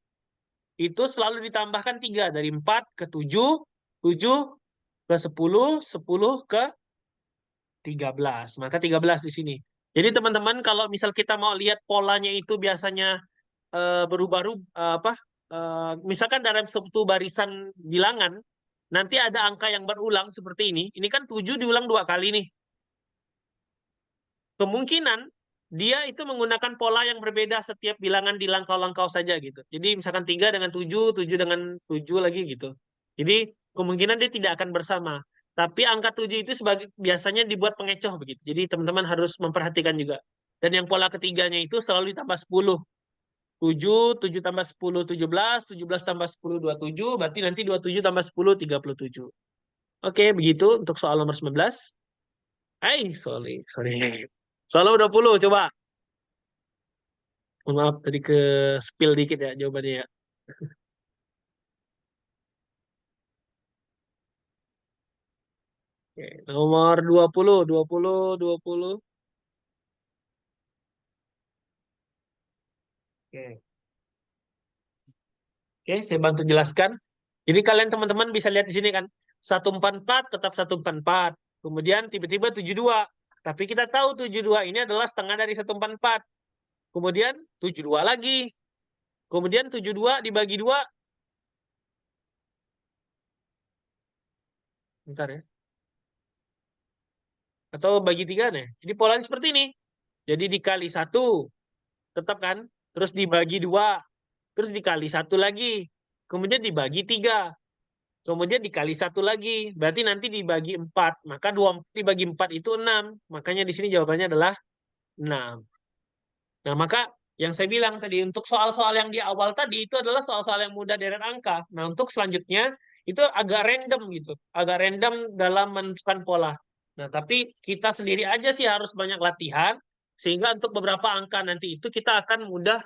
itu selalu ditambahkan 3 dari 4 ke 7, 7 ke 10, 10 ke 13. Maka 13 di sini. Jadi teman-teman kalau misal kita mau lihat polanya itu biasanya berubah-ubah apa misalkan dalam satu barisan bilangan nanti ada angka yang berulang seperti ini. Ini kan 7 diulang 2 kali nih. Kemungkinan dia itu menggunakan pola yang berbeda setiap bilangan di langkau-langkau saja gitu. Jadi misalkan 3 dengan 7, 7 dengan 7 lagi gitu. Jadi kemungkinan dia tidak akan bersama. Tapi angka 7 itu sebagai biasanya dibuat pengecoh begitu. Jadi teman-teman harus memperhatikan juga. Dan yang pola ketiganya itu selalu ditambah 10. 7, 7 tambah 10, 17, 17 tambah 10, 27, berarti nanti 27 tambah 10, 37. Oke, begitu untuk soal nomor 19. Sorry, sorry. Soal nomor 20, coba. Mohon maaf, tadi ke spill dikit ya jawabannya ya. Oke, nomor 20, 20, 20. Oke. Oke, saya bantu jelaskan. Jadi kalian teman-teman bisa lihat di sini kan, 144 tetap 144. Kemudian tiba-tiba 72. Tapi kita tahu 72 ini adalah setengah dari 144. Kemudian 72 lagi. Kemudian 72 dibagi 2. Bentar ya. Atau bagi 3 nih. Jadi polanya seperti ini. Jadi dikali 1. Tetap kan? Terus dibagi 2. Terus dikali 1 lagi. Kemudian dibagi 3. Kemudian dikali 1 lagi. Berarti nanti dibagi 4. Maka 2 dibagi 4 itu 6. Makanya di sini jawabannya adalah 6. Nah, maka yang saya bilang tadi, untuk soal-soal yang di awal tadi, itu adalah soal-soal yang mudah deret angka. Nah, untuk selanjutnya, itu agak random gitu. Agak random dalam menentukan pola. Nah, tapi kita sendiri aja sih harus banyak latihan, sehingga untuk beberapa angka nanti itu kita akan mudah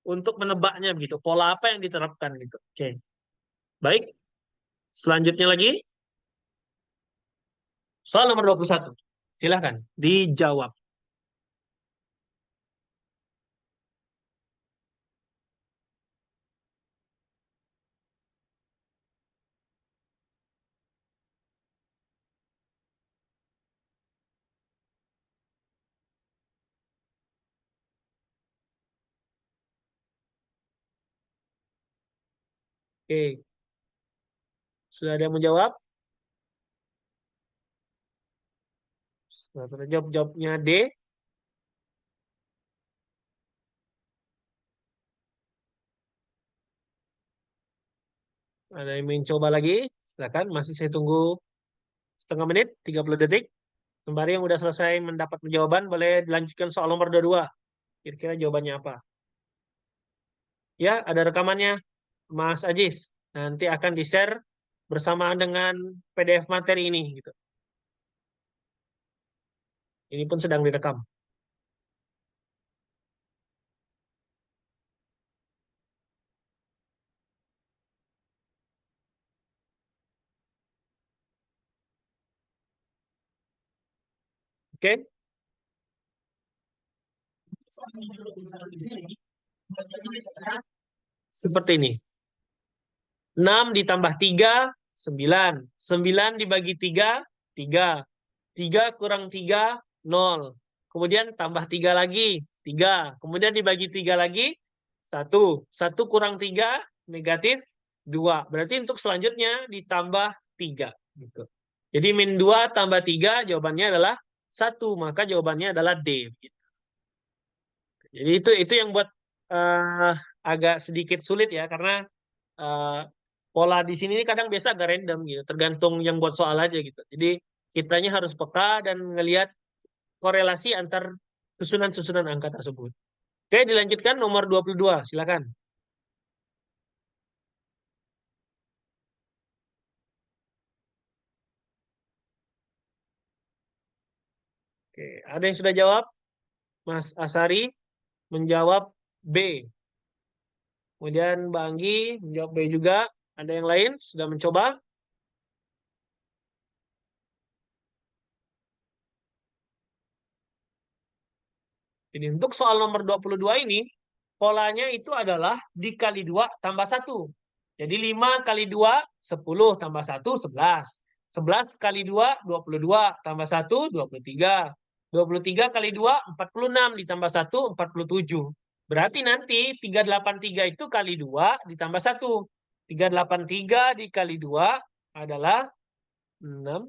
untuk menebaknya gitu. Pola apa yang diterapkan gitu. Oke. Baik. Selanjutnya lagi, soal nomor 21. Silahkan, dijawab. Oke. Sudah ada yang menjawab? Sudah terjawab, jawabnya D. Ada yang ingin coba lagi? Silakan, masih saya tunggu setengah menit, 30 detik. Kembali yang udah selesai mendapat jawaban, boleh dilanjutkan soal nomor 22. Kira-kira jawabannya apa? Ya, ada rekamannya, Mas Ajis. Nanti akan di-share bersamaan dengan PDF materi ini. Gitu. Ini pun sedang direkam. Oke? Seperti ini. 6 ditambah 3, 9. 9 dibagi 3, 3. 3 kurang 3, 0. Kemudian tambah 3 lagi, 3. Kemudian dibagi 3 lagi, 1. 1 kurang 3, negatif 2. Berarti untuk selanjutnya ditambah 3. Gitu. Jadi min 2 tambah 3, jawabannya adalah 1. Maka jawabannya adalah D. Gitu. Jadi itu yang buat agak sedikit sulit ya, karena pola di sini ini kadang biasa agak random gitu, tergantung yang buat soal aja gitu. Jadi kitanya harus peka dan ngelihat korelasi antar susunan-susunan angka tersebut. Oke, dilanjutkan nomor 22, silakan. Oke, ada yang sudah jawab? Mas Asari menjawab B. Kemudian Mbak Anggi menjawab B juga. Ada yang lain sudah mencoba? Jadi untuk soal nomor 22 ini, polanya itu adalah dikali 2 tambah 1. Jadi 5 kali 2, 10 tambah 1, 11. 11 kali 2, 22 tambah 1, 23. 23 kali 2, 46 ditambah 1, 47. Berarti nanti 383 itu kali 2 ditambah 1. 383 dikali 2 adalah 6.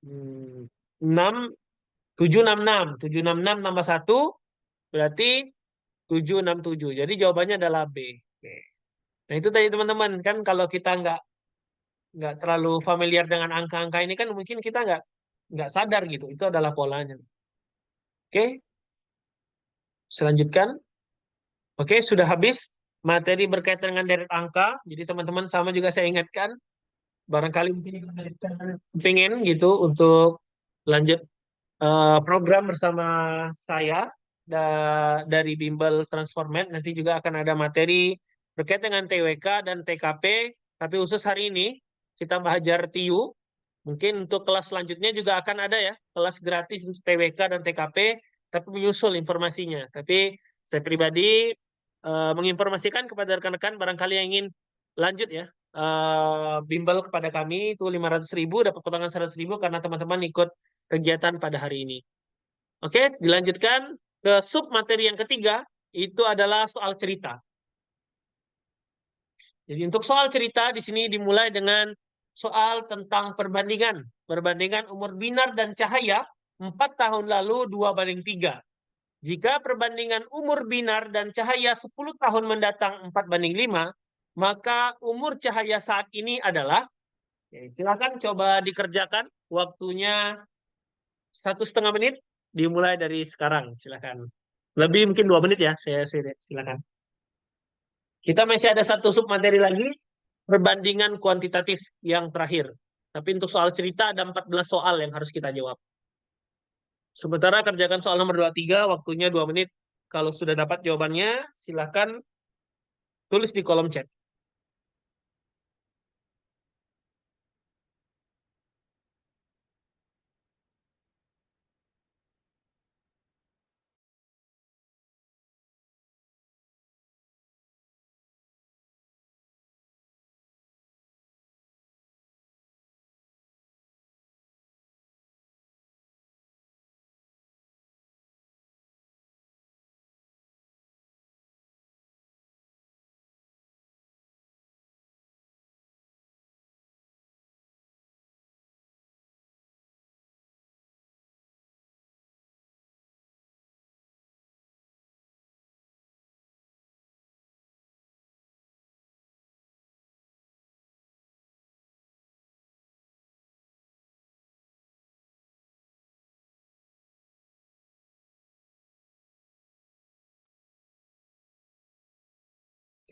6, 766. 766 tambah 1 berarti 767. Jadi jawabannya adalah B. Oke. Nah itu tadi teman-teman, kan kalau kita nggak terlalu familiar dengan angka-angka ini kan mungkin kita nggak sadar gitu. Itu adalah polanya. Oke, selanjutkan. Oke, sudah habis materi berkaitan dengan deret angka. Jadi teman-teman sama juga saya ingatkan, barangkali mungkin pengen gitu untuk lanjut program bersama saya dari Bimbel Transformat. Nanti juga akan ada materi berkaitan dengan TWK dan TKP. Tapi khusus hari ini kita belajar TIU. Mungkin untuk kelas selanjutnya juga akan ada ya, kelas gratis untuk TWK dan TKP, tapi menyusul informasinya. Tapi saya pribadi menginformasikan kepada rekan-rekan barangkali yang ingin lanjut ya, bimbel kepada kami itu 500.000, dapat potongan 100.000 karena teman-teman ikut kegiatan pada hari ini. Oke, dilanjutkan ke sub materi yang ketiga, itu adalah soal cerita. Jadi untuk soal cerita di sini dimulai dengan soal tentang perbandingan. Perbandingan umur binar dan cahaya 4 tahun lalu 2:3. Jika perbandingan umur binar dan cahaya 10 tahun mendatang 4:5, maka umur cahaya saat ini adalah, ya, silakan coba dikerjakan, waktunya 1,5 menit, dimulai dari sekarang, silakan. Lebih mungkin 2 menit ya, saya silakan. Kita masih ada satu sub materi lagi, perbandingan kuantitatif yang terakhir. Tapi untuk soal cerita ada 14 soal yang harus kita jawab. Sementara kerjakan soal nomor 23, waktunya 2 menit. Kalau sudah dapat jawabannya, silakan tulis di kolom chat.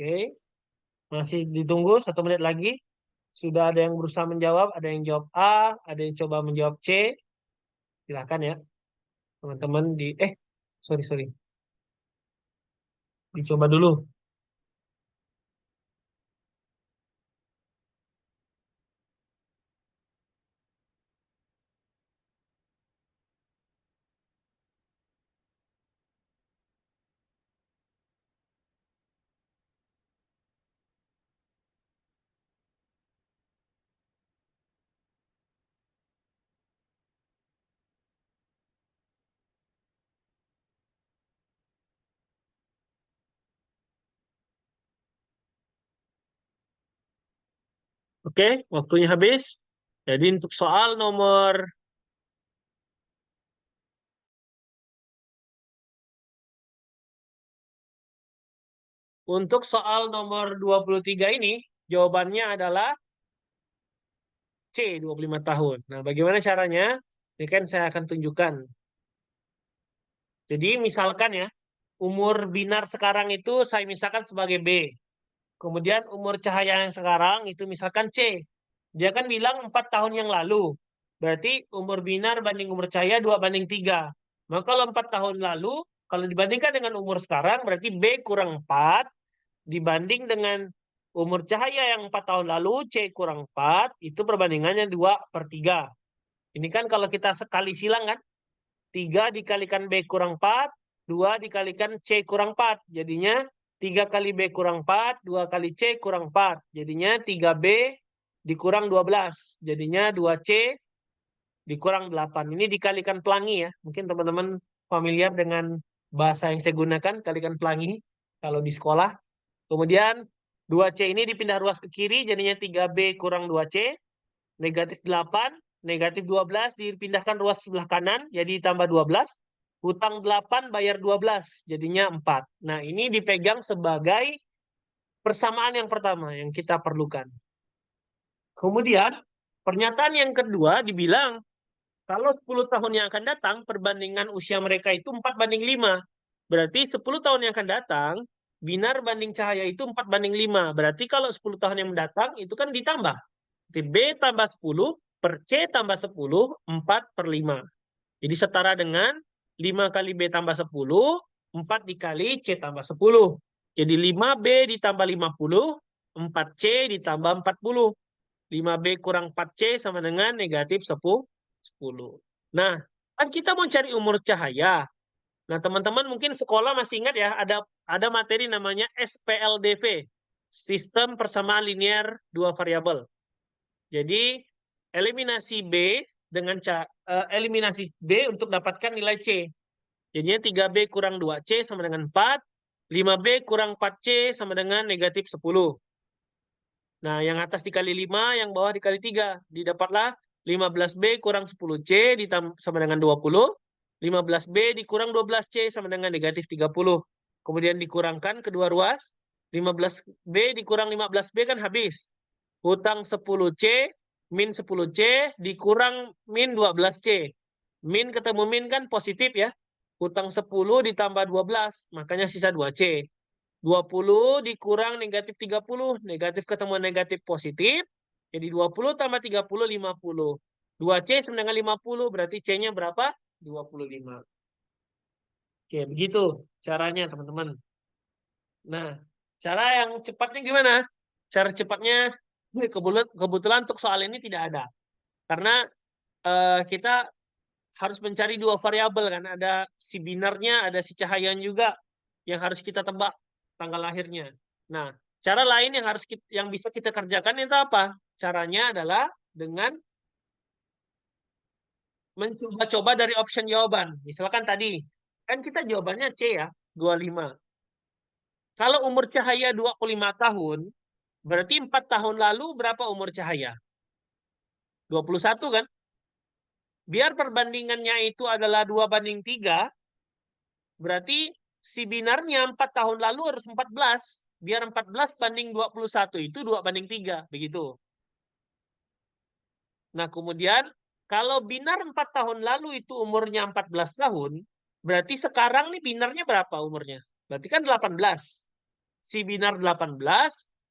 Oke, masih ditunggu 1 menit lagi. Sudah ada yang berusaha menjawab, ada yang jawab A, ada yang coba menjawab C. Silakan ya, teman-teman sorry. Dicoba dulu. Oke, waktunya habis. Jadi untuk soal nomor Untuk soal nomor 23 ini, jawabannya adalah C, 25 tahun. Nah, bagaimana caranya? Ini kan saya akan tunjukkan. Jadi, misalkan ya, umur binar sekarang itu saya misalkan sebagai B. Kemudian umur cahaya yang sekarang itu misalkan C. Dia kan bilang 4 tahun yang lalu. Berarti umur binar banding umur cahaya 2:3. Maka kalau 4 tahun lalu, kalau dibandingkan dengan umur sekarang, berarti B kurang 4 dibanding dengan umur cahaya yang 4 tahun lalu, C kurang 4, itu perbandingannya 2/3. Ini kan kalau kita sekali silang kan, 3 dikalikan B kurang 4, 2 dikalikan C kurang 4. Jadinya 3 kali B kurang 4, 2 kali C kurang 4. Jadinya 3B dikurang 12. Jadinya 2C dikurang 8. Ini dikalikan pelangi ya. Mungkin teman-teman familiar dengan bahasa yang saya gunakan, kalikan pelangi kalau di sekolah. Kemudian 2C ini dipindah ruas ke kiri, jadinya 3B kurang 2C. Negatif 8, negatif 12 dipindahkan ruas sebelah kanan, jadi tambah 12. Hutang 8 bayar 12, jadinya 4. Nah, ini dipegang sebagai persamaan yang pertama yang kita perlukan. Kemudian, pernyataan yang kedua dibilang, kalau 10 tahun yang akan datang, perbandingan usia mereka itu 4:5. Berarti 10 tahun yang akan datang, binar banding cahaya itu 4:5. Berarti kalau 10 tahun yang mendatang, itu kan ditambah. B tambah 10 per C tambah 10, 4/5. Jadi setara dengan 5 kali B tambah 10, 4 dikali C tambah 10. Jadi 5B ditambah 50, 4C ditambah 40. 5B kurang 4C sama dengan negatif 10. Nah, kan kita mau cari umur cahaya. Nah, teman-teman mungkin sekolah masih ingat ya, ada materi namanya SPLDV, Sistem Persamaan Linear Dua Variabel. Jadi, eliminasi B dengan eliminasi B untuk dapatkan nilai C. Jadinya 3B kurang 2C sama dengan 4, 5B kurang 4C sama dengan negatif 10. Nah, yang atas dikali 5, yang bawah dikali 3. Didapatlah 15B kurang 10C sama dengan 20. 15B dikurang 12C sama dengan negatif 30. Kemudian dikurangkan kedua ruas. 15B dikurang 15B kan habis. Hutang 10C min 10C dikurang min 12C. Min ketemu min kan positif ya. Hutang 10 ditambah 12, makanya sisa 2C. 20 dikurang negatif 30, negatif ketemu negatif positif. Jadi 20 tambah 30, 50. 2C sama dengan 50, berarti C-nya berapa? 25. Oke, begitu caranya teman-teman. Nah, cara yang cepatnya gimana? Cara cepatnya, kebetulan untuk soal ini tidak ada. Karena kita harus mencari dua variabel kan. Ada si binarnya, ada si cahayaan juga yang harus kita tebak tanggal lahirnya. Nah, cara lain yang bisa kita kerjakan itu apa? Caranya adalah dengan mencoba-coba dari option jawaban. Misalkan tadi, kan kita jawabannya C ya, 25. Kalau umur cahaya 25 tahun, berarti 4 tahun lalu berapa umur cahaya? 21 kan? Biar perbandingannya itu adalah 2:3, berarti si binarnya 4 tahun lalu harus 14. Biar 14 banding 21 itu 2:3. Begitu. Nah, kemudian kalau binar 4 tahun lalu itu umurnya 14 tahun, berarti sekarang nih binarnya berapa umurnya? Berarti kan 18. Si binar 18,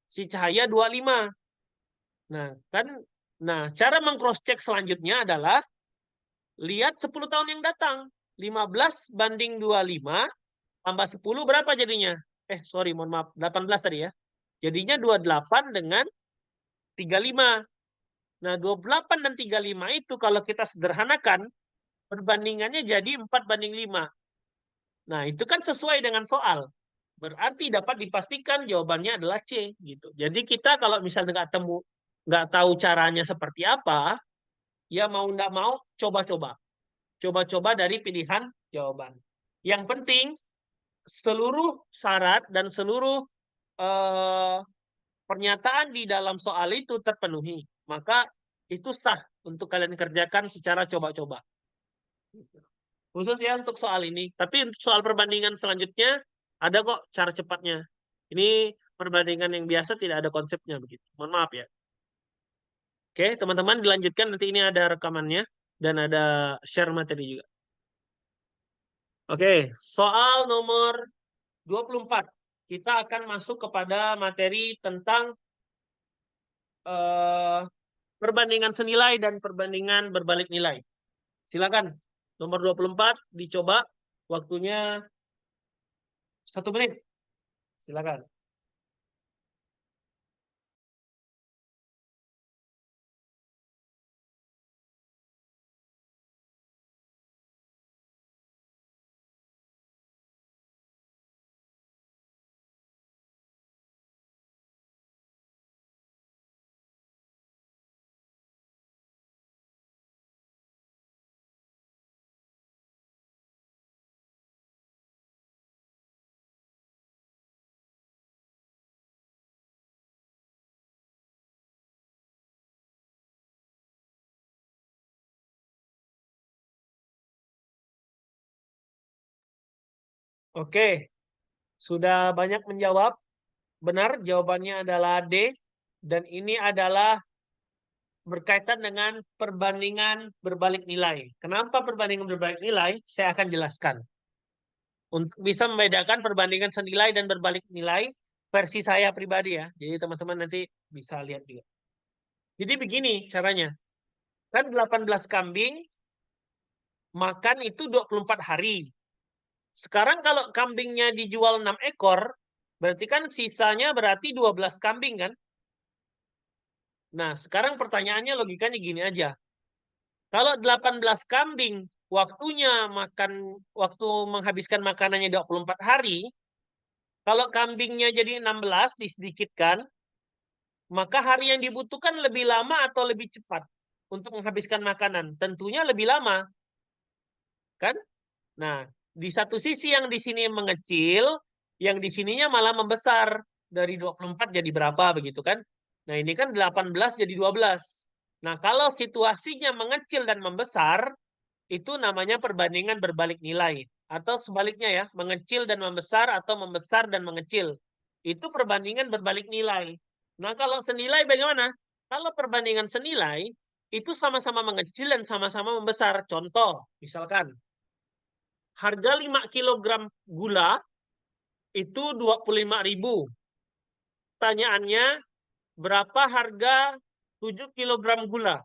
si cahaya 25. Nah, cara meng-cross check selanjutnya adalah lihat 10 tahun yang datang. 15 banding 25 tambah 10 berapa jadinya? Sorry, mohon maaf. 18 tadi ya. Jadinya 28 dengan 35. Nah, 28 dan 35 itu kalau kita sederhanakan, perbandingannya jadi 4:5. Nah, itu kan sesuai dengan soal. Berarti dapat dipastikan jawabannya adalah C gitu. Jadi kita kalau misalnya nggak tahu caranya seperti apa, ya mau nggak mau coba-coba. Coba-coba dari pilihan jawaban. Yang penting seluruh syarat dan seluruh pernyataan di dalam soal itu terpenuhi. Maka itu sah untuk kalian kerjakan secara coba-coba. Khusus ya untuk soal ini. Tapi untuk soal perbandingan selanjutnya, ada kok cara cepatnya. Ini perbandingan yang biasa tidak ada konsepnya begitu. Mohon maaf ya. Oke, teman-teman dilanjutkan. Nanti ini ada rekamannya dan ada share materi juga. Oke, soal nomor 24. Kita akan masuk kepada materi tentang perbandingan senilai dan perbandingan berbalik nilai. Silakan. Nomor 24 dicoba. Waktunya 1 menit. Silakan. Oke, sudah banyak menjawab. Benar, jawabannya adalah D. Dan ini adalah berkaitan dengan perbandingan berbalik nilai. Kenapa perbandingan berbalik nilai? Saya akan jelaskan. Untuk bisa membedakan perbandingan senilai dan berbalik nilai versi saya pribadi ya. Jadi teman-teman nanti bisa lihat juga. Jadi begini caranya. Kan 18 kambing makan itu 24 hari. Sekarang kalau kambingnya dijual 6 ekor, berarti kan sisanya berarti 12 kambing kan? Nah, sekarang pertanyaannya logikanya gini aja. Kalau 18 kambing waktu menghabiskan makanannya 24 hari, kalau kambingnya jadi 16 disedikitkan, maka hari yang dibutuhkan lebih lama atau lebih cepat untuk menghabiskan makanan? Tentunya lebih lama, kan? Nah, di satu sisi yang di sini mengecil, yang di sininya malah membesar. Dari 24 jadi berapa begitu kan? Nah, ini kan 18 jadi 12. Nah, kalau situasinya mengecil dan membesar, itu namanya perbandingan berbalik nilai. Atau sebaliknya ya, mengecil dan membesar atau membesar dan mengecil. itu perbandingan berbalik nilai. Nah, kalau senilai bagaimana? Kalau perbandingan senilai, itu sama-sama mengecil dan sama-sama membesar. Contoh, misalkan, harga 5 kg gula itu 25.000. Pertanyaannya, berapa harga 7 kg gula?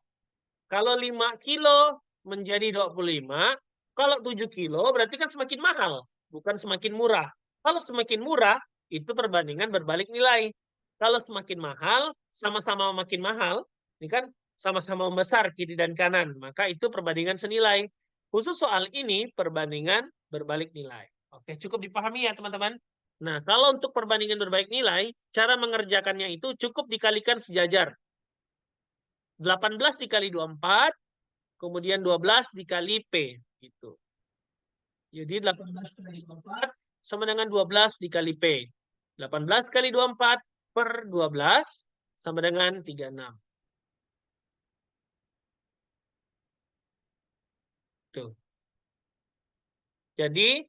Kalau 5 kilo menjadi 25, kalau 7 kilo berarti kan semakin mahal, bukan semakin murah. Kalau semakin murah, itu perbandingan berbalik nilai. Kalau semakin mahal, sama-sama makin mahal, ini kan sama-sama membesar kiri dan kanan, maka itu perbandingan senilai. Khusus soal ini, perbandingan berbalik nilai. Oke, cukup dipahami ya teman-teman. Nah, kalau untuk perbandingan berbalik nilai, cara mengerjakannya itu cukup dikalikan sejajar. 18 dikali 24, kemudian 12 dikali P. Gitu. Jadi 18 kali 24 sama dengan 12 dikali P. 18 kali 24 per 12 sama dengan 36. Tuh. Jadi,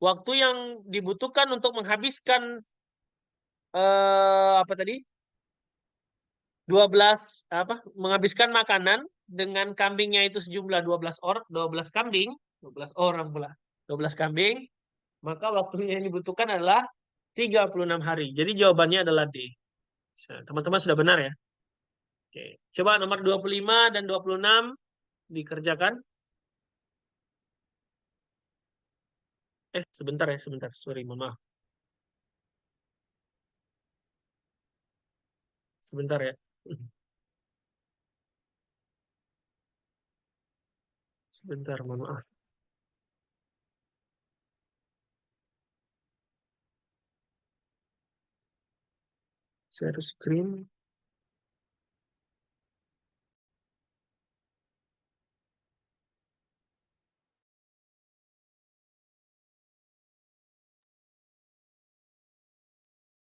waktu yang dibutuhkan untuk menghabiskan apa tadi? 12 makanan dengan kambingnya itu sejumlah 12 kambing, 12 orang pula. 12 kambing, maka waktunya yang dibutuhkan adalah 36 hari. Jadi jawabannya adalah D. Teman-teman sudah benar ya? Oke. Coba nomor 25 dan 26 dikerjakan. Sebentar ya, sebentar. Sorry, mohon maaf. Sebentar ya. Sebentar, mohon maaf. Share screen.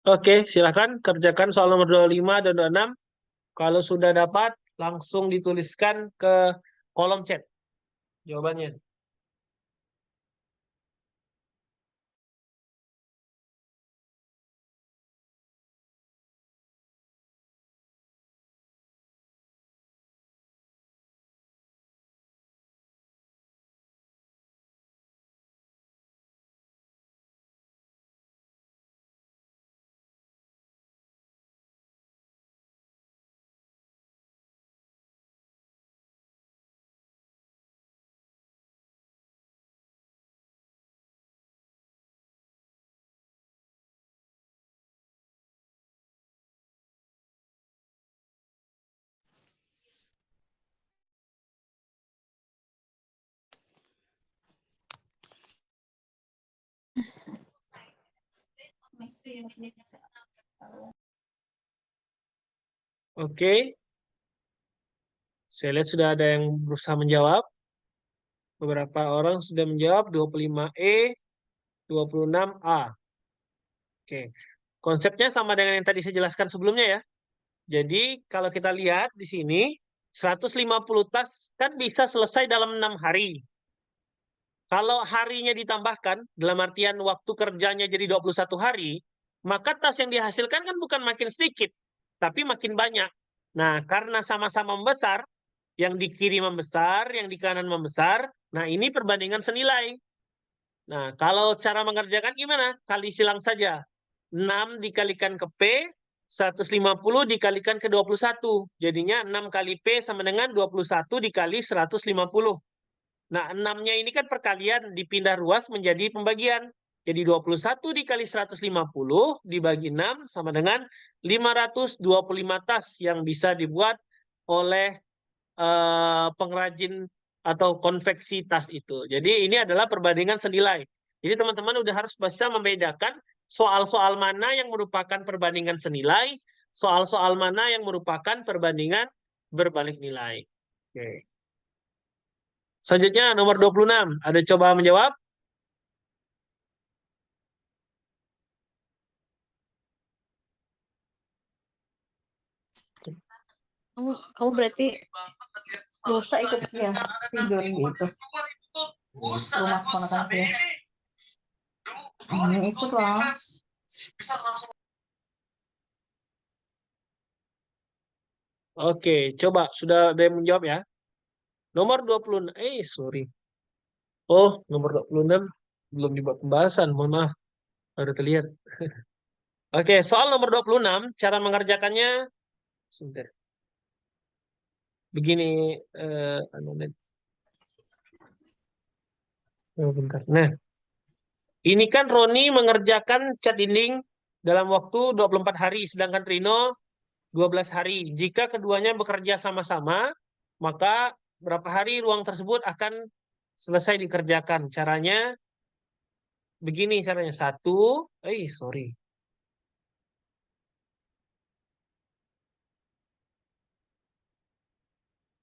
Oke, silakan kerjakan soal nomor 25 dan 26. Kalau sudah dapat, langsung dituliskan ke kolom chat jawabannya. Oke. Saya lihat sudah ada yang berusaha menjawab. Beberapa orang sudah menjawab 25E, 26A. Oke. Konsepnya sama dengan yang tadi saya jelaskan sebelumnya ya. Jadi kalau kita lihat di sini 150 tas kan bisa selesai dalam 6 hari. Kalau harinya ditambahkan dalam artian waktu kerjanya jadi 21 hari, maka tas yang dihasilkan kan bukan makin sedikit, tapi makin banyak. Nah, karena sama-sama membesar, yang di kiri membesar, yang di kanan membesar, nah ini perbandingan senilai. Nah, kalau cara mengerjakan gimana? Kali silang saja. 6 dikalikan ke P, 150 dikalikan ke 21. Jadinya 6 kali P sama dengan 21 dikali 150. Nah, 6-nya ini kan perkalian dipindah ruas menjadi pembagian. Jadi 21 dikali 150 dibagi 6 sama dengan 525 tas yang bisa dibuat oleh pengrajin atau konveksi tas itu. Jadi ini adalah perbandingan senilai. Jadi teman-teman udah harus bisa membedakan soal-soal mana yang merupakan perbandingan senilai, soal-soal mana yang merupakan perbandingan berbalik nilai. Oke. Selanjutnya nomor 26. Ada coba menjawab? Kamu berarti dosa ikut ya tidur gitu. Rumah ponakan dia. Ikut lah. Oke, coba sudah ada yang menjawab ya. Nomor 26. Sorry. Oh, nomor 26 belum dibuat pembahasan. Mohon maaf. Baru terlihat. Oke, soal nomor 26, cara mengerjakannya sebentar. Begini, bentar. Nah, ini kan Roni mengerjakan cat dinding dalam waktu 24 hari, sedangkan Trino 12 hari. Jika keduanya bekerja sama-sama, maka berapa hari ruang tersebut akan selesai dikerjakan. Caranya begini caranya. Sorry.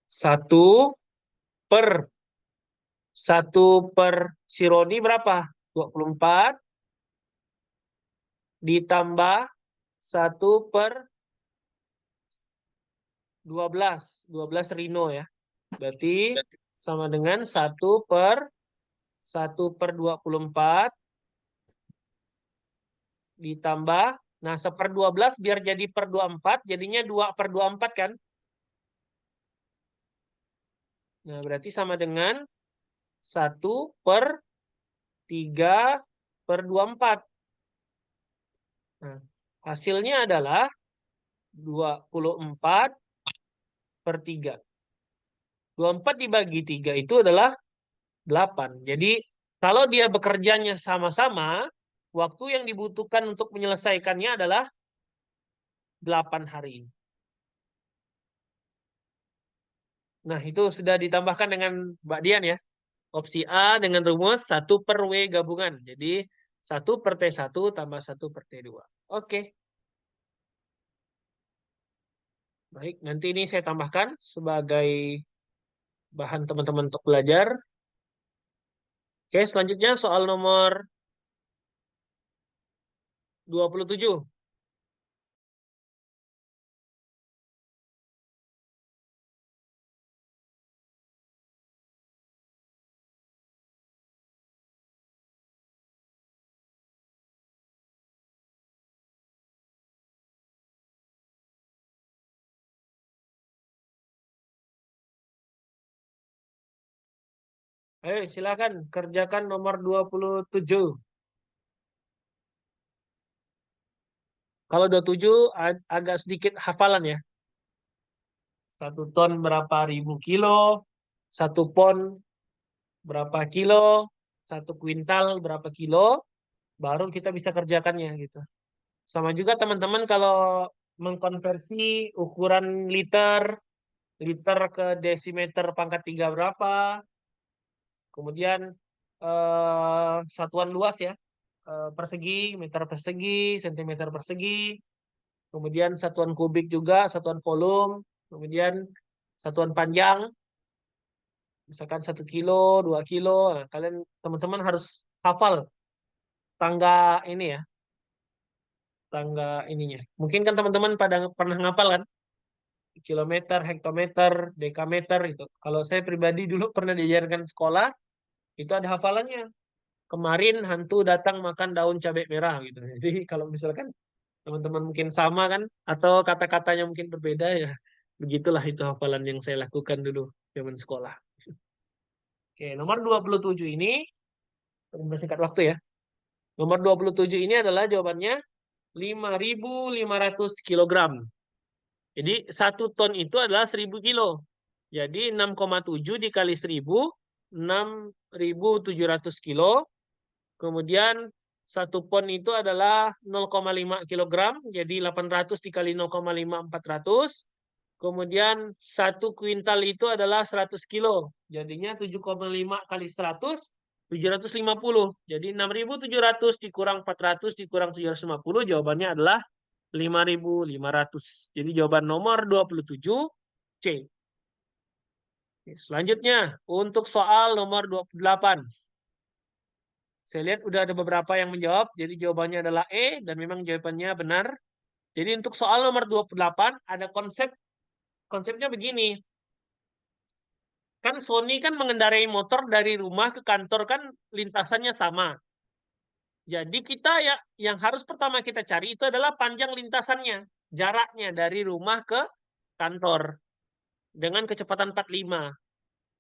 Satu per si Roni berapa? 24 ditambah 1/12. 12 Rino ya. Berarti sama dengan 1/24 ditambah, nah 1/12 biar jadi per 24, jadinya 2/24 kan? Nah berarti sama dengan 1/3/24. Nah, hasilnya adalah 24/3. 24 dibagi 3 itu adalah 8. Jadi kalau dia bekerjanya sama-sama, waktu yang dibutuhkan untuk menyelesaikannya adalah 8 hari. Nah, itu sudah ditambahkan dengan Mbak Dian ya. Opsi A dengan rumus 1/W gabungan. Jadi 1/T1 tambah 1/T2. Oke. Baik, nanti ini saya tambahkan sebagai bahan teman-teman untuk belajar. Oke, selanjutnya soal nomor 27. Ayo silakan kerjakan nomor 27. Kalau 27 agak sedikit hafalan ya. 1 ton berapa ribu kilo, 1 pon berapa kilo, 1 kuintal berapa kilo, baru kita bisa kerjakannya gitu. Sama juga teman-teman kalau mengkonversi ukuran liter ke desimeter pangkat 3 berapa, kemudian satuan luas ya, persegi, meter persegi, sentimeter persegi, kemudian satuan kubik juga, satuan volume, kemudian satuan panjang, misalkan 1 kilo, 2 kilo. Nah, kalian teman-teman harus hafal tangga ini ya, tangga ininya. Mungkin kan teman-teman pada pernah ngapal kan, kilometer, hektometer, dekameter itu. Kalau saya pribadi dulu pernah diajarkan sekolah, itu ada hafalannya. Kemarin hantu datang makan daun cabai merah gitu. Jadi kalau misalkan teman-teman mungkin sama kan, atau kata-katanya mungkin berbeda ya, begitulah itu hafalan yang saya lakukan dulu zaman sekolah. Oke, nomor 27 ini, bersingkat waktu ya. Nomor 27 ini adalah jawabannya 5.500 kilogram. Jadi 1 ton itu adalah 1.000 kilo. Jadi 6,7 dikali 1.000, 6.700 kilo. Kemudian 1 pon itu adalah 0,5 kilogram. Jadi 800 dikali 0,5, 400. Kemudian 1 kuintal itu adalah 100 kilo. Jadinya 7,5 kali 100, 750. Jadi 6.700 dikurang 400 dikurang 750, jawabannya adalah 5.500. Jadi jawaban nomor 27 C. Selanjutnya untuk soal nomor 28. Saya lihat udah ada beberapa yang menjawab. Jadi jawabannya adalah E dan memang jawabannya benar. Jadi untuk soal nomor 28 ada konsepnya begini. Kan Sony kan mengendarai motor dari rumah ke kantor kan lintasannya sama. Jadi kita ya yang harus pertama kita cari itu adalah panjang lintasannya, jaraknya dari rumah ke kantor dengan kecepatan 45.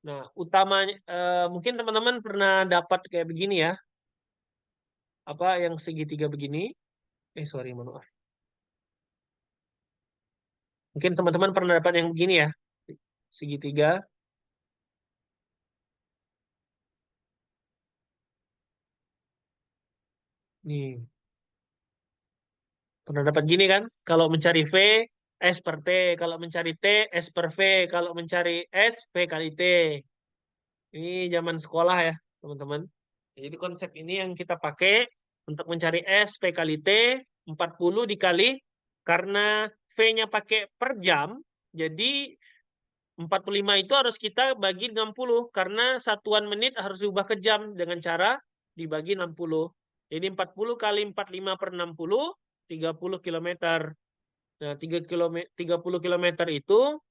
Nah, utamanya mungkin teman-teman pernah dapat kayak begini ya. Apa yang segitiga begini? Sorry, mohon maaf. Mungkin teman-teman pernah dapat yang begini ya. Segitiga. Nih. Pernah dapat gini kan? Kalau mencari V, S per T. Kalau mencari T, S per V. Kalau mencari S, V kali T. Ini zaman sekolah ya, teman-teman. Jadi konsep ini yang kita pakai untuk mencari S, V kali T, 40 dikali, karena V-nya pakai per jam, jadi 45 itu harus kita bagi 60, karena satuan menit harus diubah ke jam dengan cara dibagi 60. Jadi 40 kali 45 per 60, 30 kilometer. Nah, 30 kilometer itu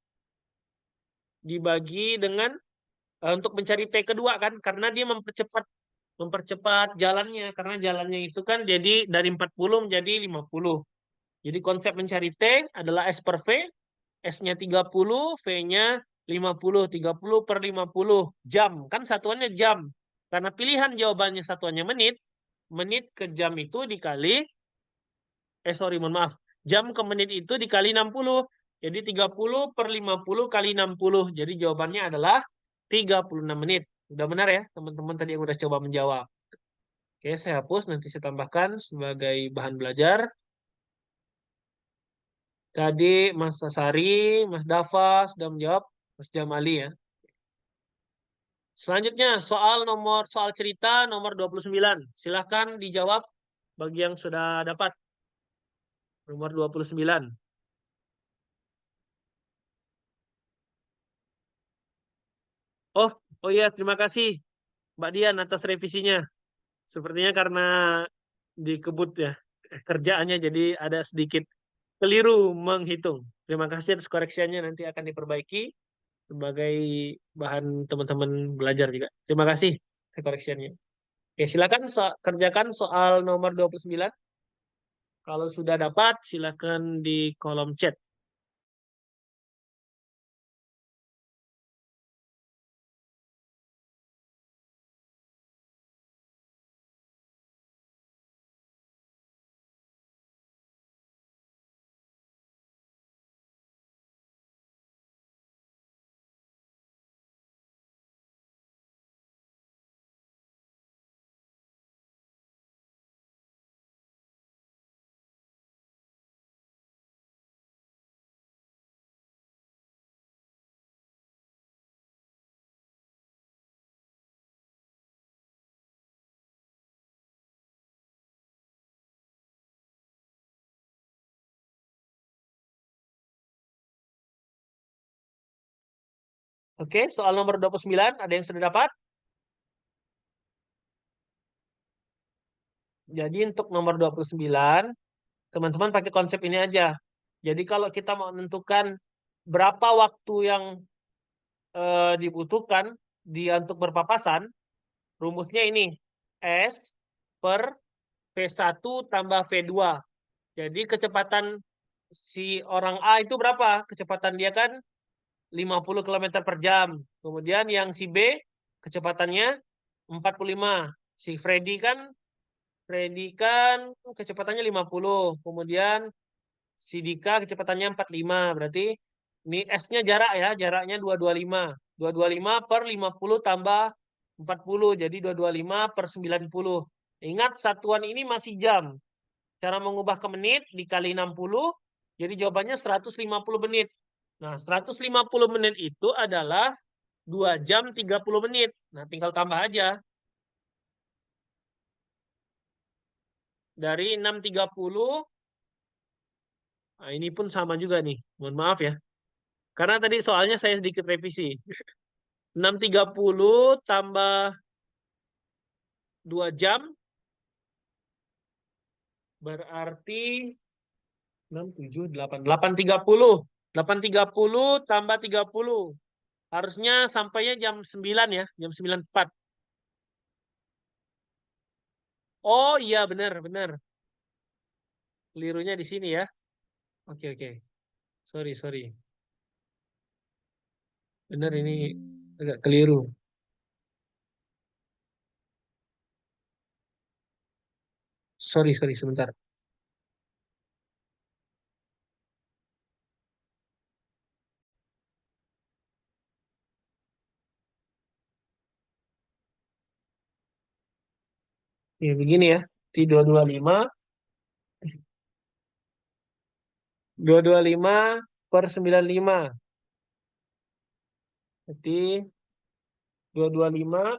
dibagi dengan untuk mencari T kedua kan, karena dia mempercepat jalannya, karena jalannya itu kan jadi dari 40 menjadi 50. Jadi konsep mencari T adalah S per V, S-nya 30, V-nya 50, 30 per 50 jam. Kan satuannya jam. Karena pilihan jawabannya satuannya menit, menit ke jam itu dikali, sorry, mohon maaf. Jam ke menit itu dikali 60. Jadi 30 per 50 kali 60. Jadi jawabannya adalah 36 menit. Udah benar ya, teman-teman tadi yang udah coba menjawab. Oke, saya hapus, nanti saya tambahkan sebagai bahan belajar. Tadi Mas Sasari, Mas Dafa sudah menjawab, Mas Jamali ya. Selanjutnya, soal cerita nomor 29. Silahkan dijawab bagi yang sudah dapat. Nomor 29. Oh, oh iya, terima kasih Mbak Dian atas revisinya. Sepertinya karena dikebut ya kerjaannya, jadi ada sedikit keliru menghitung. Terima kasih atas koreksiannya, nanti akan diperbaiki sebagai bahan teman-teman belajar juga. Terima kasih atas koreksiannya. Oke, silakan kerjakan soal nomor 29. Kalau sudah dapat, silakan di kolom chat. Oke, soal nomor 29, ada yang sudah dapat? Jadi untuk nomor 29, teman-teman pakai konsep ini aja. Jadi kalau kita mau menentukan berapa waktu yang dibutuhkan untuk berpapasan, rumusnya ini. S per V1 tambah V2. Jadi kecepatan si orang A itu berapa? Kecepatan dia kan 50 km per jam. Kemudian yang si B kecepatannya 45. Si Freddy kan kecepatannya 50. Kemudian si Dika kecepatannya 45. Berarti ini S-nya jarak ya, jaraknya 225. 225 per 50 tambah 40. Jadi 225 per 90. Ingat satuan ini masih jam. Cara mengubah ke menit dikali 60. Jadi jawabannya 150 menit. Nah, 150 menit itu adalah 2 jam 30 menit. Nah, tinggal tambah aja. Dari 6.30, nah ini pun sama juga nih. Mohon maaf ya. Karena tadi soalnya saya sedikit revisi. 6.30 tambah 2 jam berarti 6, 7, 8. 8.30. 8.30 tambah 30. Harusnya sampainya jam 9 ya. Jam 9.04. Oh iya, benar, benar. Kelirunya di sini ya. Oke, oke. Sorry, sorry. Benar ini agak keliru. Sorry, sebentar. Ya, begini ya. T 225 per 95. Berarti 225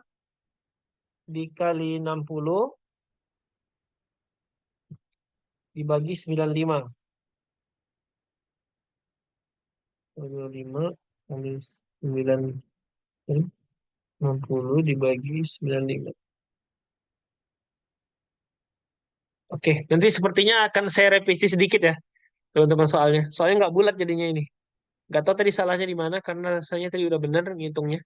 dikali 60 dibagi 95. 225 kali 60 dibagi 95. Oke, nanti sepertinya akan saya revisi sedikit ya, teman-teman soalnya. Soalnya nggak bulat jadinya ini. Nggak tahu tadi salahnya di mana, karena rasanya tadi udah benar ngitungnya.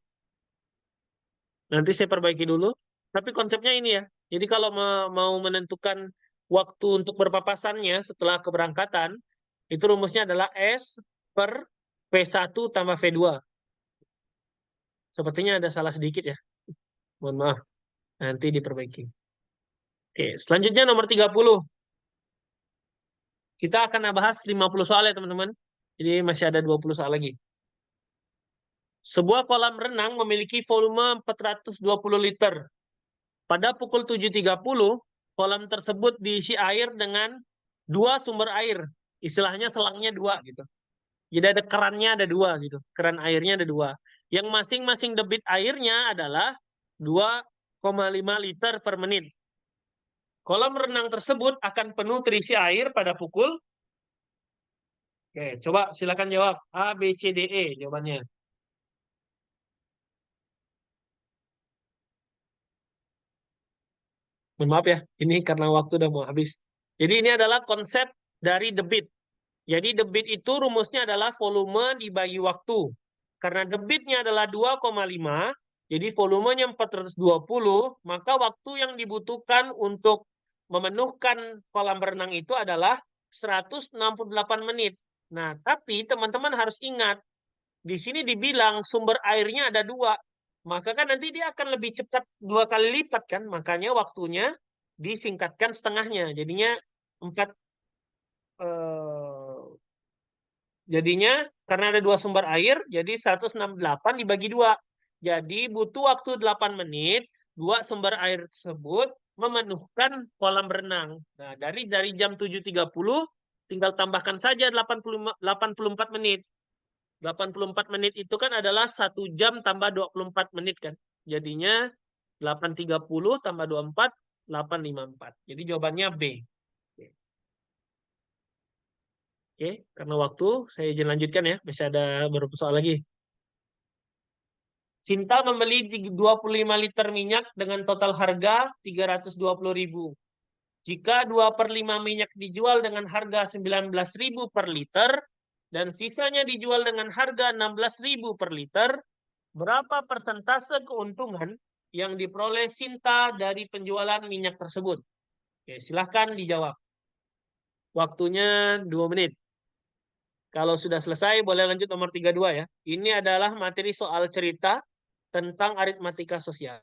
Nanti saya perbaiki dulu. Tapi konsepnya ini ya. Jadi kalau mau menentukan waktu untuk berpapasannya setelah keberangkatan, itu rumusnya adalah S per P1 tambah V2. Sepertinya ada salah sedikit ya. Mohon maaf. Nanti diperbaiki. Oke, selanjutnya nomor 30. Kita akan bahas 50 soal ya teman-teman. Jadi masih ada 20 soal lagi. Sebuah kolam renang memiliki volume 420 liter. Pada pukul 7.30, kolam tersebut diisi air dengan dua sumber air. Istilahnya selangnya dua gitu. Jadi ada kerannya ada dua gitu. Keran airnya ada dua. Yang masing-masing debit airnya adalah 2,5 liter per menit. Kolam renang tersebut akan penuh terisi air pada pukul. Oke, coba silakan jawab. A, B, C, D, E jawabannya. Mohon maaf ya, ini karena waktu udah mau habis. Jadi ini adalah konsep dari debit. Jadi debit itu rumusnya adalah volume dibagi waktu. Karena debitnya adalah 2,5, jadi volumenya 420, maka waktu yang dibutuhkan untuk memenuhkan kolam renang itu adalah 168 menit. Nah, tapi teman-teman harus ingat, di sini dibilang sumber airnya ada dua. Maka kan nanti dia akan lebih cepat 2 kali lipat kan. Makanya waktunya disingkatkan setengahnya. Jadinya 4 jadinya karena ada dua sumber air, jadi 168 dibagi 2. Jadi butuh waktu 8 menit, dua sumber air tersebut memenuhkan kolam renang. Nah, dari jam 7.30 tinggal tambahkan saja 84 menit. 84 menit itu kan adalah 1 jam tambah 24 menit kan. Jadinya 8.30 tambah 24, 8.54. Jadi jawabannya B. Oke, karena waktu saya izin lanjutkan ya. Masih ada beberapa soal lagi. Cinta membeli 25 liter minyak dengan total harga 320.000. Jika 2/5 minyak dijual dengan harga 19.000 per liter dan sisanya dijual dengan harga 16.000 per liter, berapa persentase keuntungan yang diperoleh Sinta dari penjualan minyak tersebut? Oke, silahkan dijawab. Waktunya 2 menit. Kalau sudah selesai, boleh lanjut nomor 32 ya. Ini adalah materi soal cerita tentang aritmatika sosial.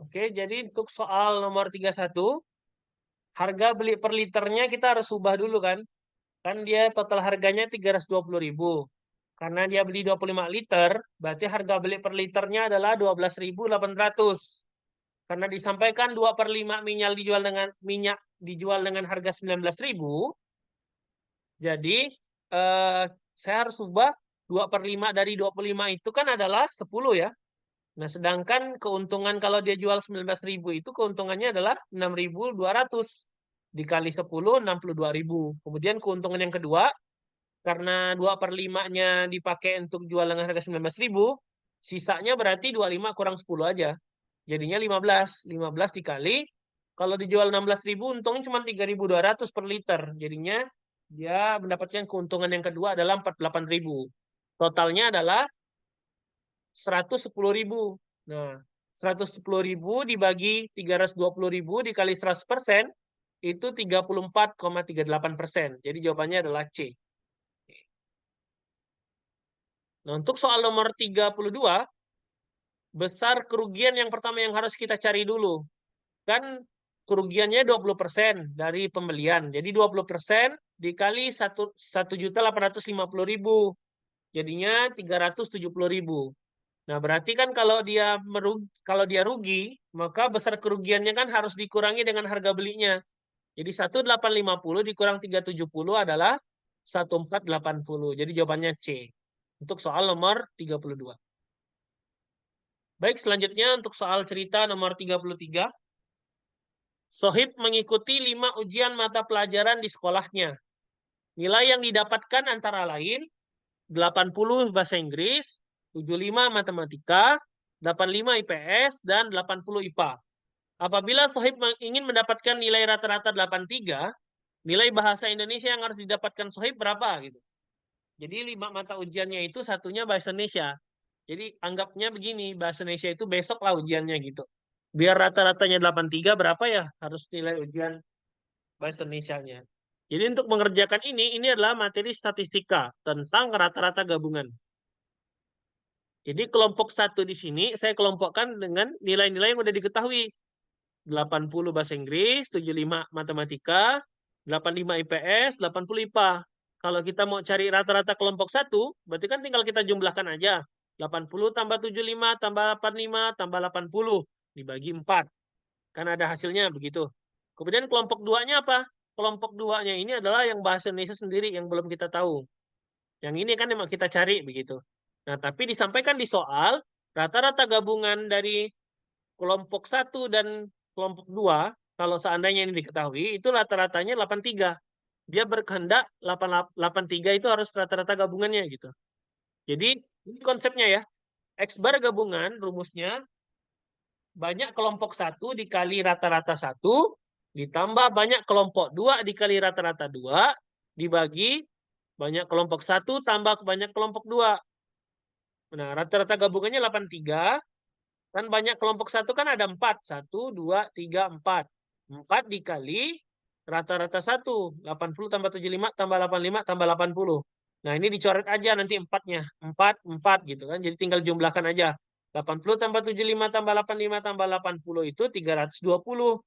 Oke, jadi untuk soal nomor 31, harga beli per liternya kita harus ubah dulu kan. Kan dia total harganya 320.000. Karena dia beli 25 liter, berarti harga beli per liternya adalah 12.800. Karena disampaikan 2/5 minyak dijual dengan harga 19.000, jadi saya harus ubah 2/5 dari 25 itu kan adalah 10 ya. Nah, sedangkan keuntungan kalau dia jual 19.000 itu keuntungannya adalah 6.200. Dikali 10, 62.000. Kemudian keuntungan yang kedua, karena 2/5-nya dipakai untuk jual dengan harga 19.000, sisanya berarti 25 kurang 10 aja. Jadinya 15. 15 dikali, kalau dijual 16.000, untungnya cuma 3.200 per liter. Jadinya dia mendapatkan keuntungan yang kedua adalah 48.000. Totalnya adalah 110.000. Nah, 110.000 dibagi 320.000 dikali 100% itu 34,38%. Jadi jawabannya adalah C. Nah, untuk soal nomor 32, besar kerugian yang pertama yang harus kita cari dulu. Kan kerugiannya 20% dari pembelian. Jadi 20% dikali 1.850.000. Jadinya 370.000. Nah, berarti kan kalau dia rugi, maka besar kerugiannya kan harus dikurangi dengan harga belinya. Jadi 1.850 dikurang 370 adalah 1.480. Jadi jawabannya C. Untuk soal nomor 32. Baik, selanjutnya untuk soal cerita nomor 33. Sohib mengikuti 5 ujian mata pelajaran di sekolahnya. Nilai yang didapatkan antara lain 80 bahasa Inggris, 75 matematika, 85 IPS, dan 80 IPA. Apabila Sohib ingin mendapatkan nilai rata-rata 83, nilai bahasa Indonesia yang harus didapatkan Sohib berapa gitu. Jadi 5 mata ujiannya itu satunya bahasa Indonesia. Jadi anggapnya begini, bahasa Indonesia itu besok lah ujiannya gitu. Biar rata-ratanya 83, berapa ya harus nilai ujian bahasa Indonesianya. Jadi untuk mengerjakan ini adalah materi statistika tentang rata-rata gabungan. Jadi kelompok 1 di sini saya kelompokkan dengan nilai-nilai yang udah diketahui. 80 bahasa Inggris, 75 matematika, 85 IPS, 80 IPA. Kalau kita mau cari rata-rata kelompok 1, berarti kan tinggal kita jumlahkan aja. 80 tambah 75 tambah 85 tambah 80 dibagi 4. Kan ada hasilnya begitu. Kemudian kelompok 2-nya apa? Kelompok 2-nya ini adalah yang bahasa Indonesia sendiri yang belum kita tahu. Yang ini kan memang kita cari begitu. Nah, tapi disampaikan di soal rata-rata gabungan dari kelompok 1 dan kelompok 2, kalau seandainya ini diketahui, itu rata-ratanya 83. Dia berkehendak 83 itu harus rata-rata gabungannya gitu. Jadi ini konsepnya ya. X bar gabungan rumusnya banyak kelompok 1 dikali rata-rata 1 ditambah banyak kelompok 2 dikali rata-rata 2 dibagi banyak kelompok 1 tambah banyak kelompok 2. Nah, rata-rata gabungannya 83. Kan banyak kelompok 1 kan ada 4. 1, 2, 3, 4. 4 dikali rata-rata 1. 80 tambah 75 tambah 85 tambah 80. Nah, ini dicoret aja nanti 4-nya. 4, 4 gitu kan. Jadi tinggal jumlahkan aja. 80 tambah 75 tambah 85 tambah 80 itu 320.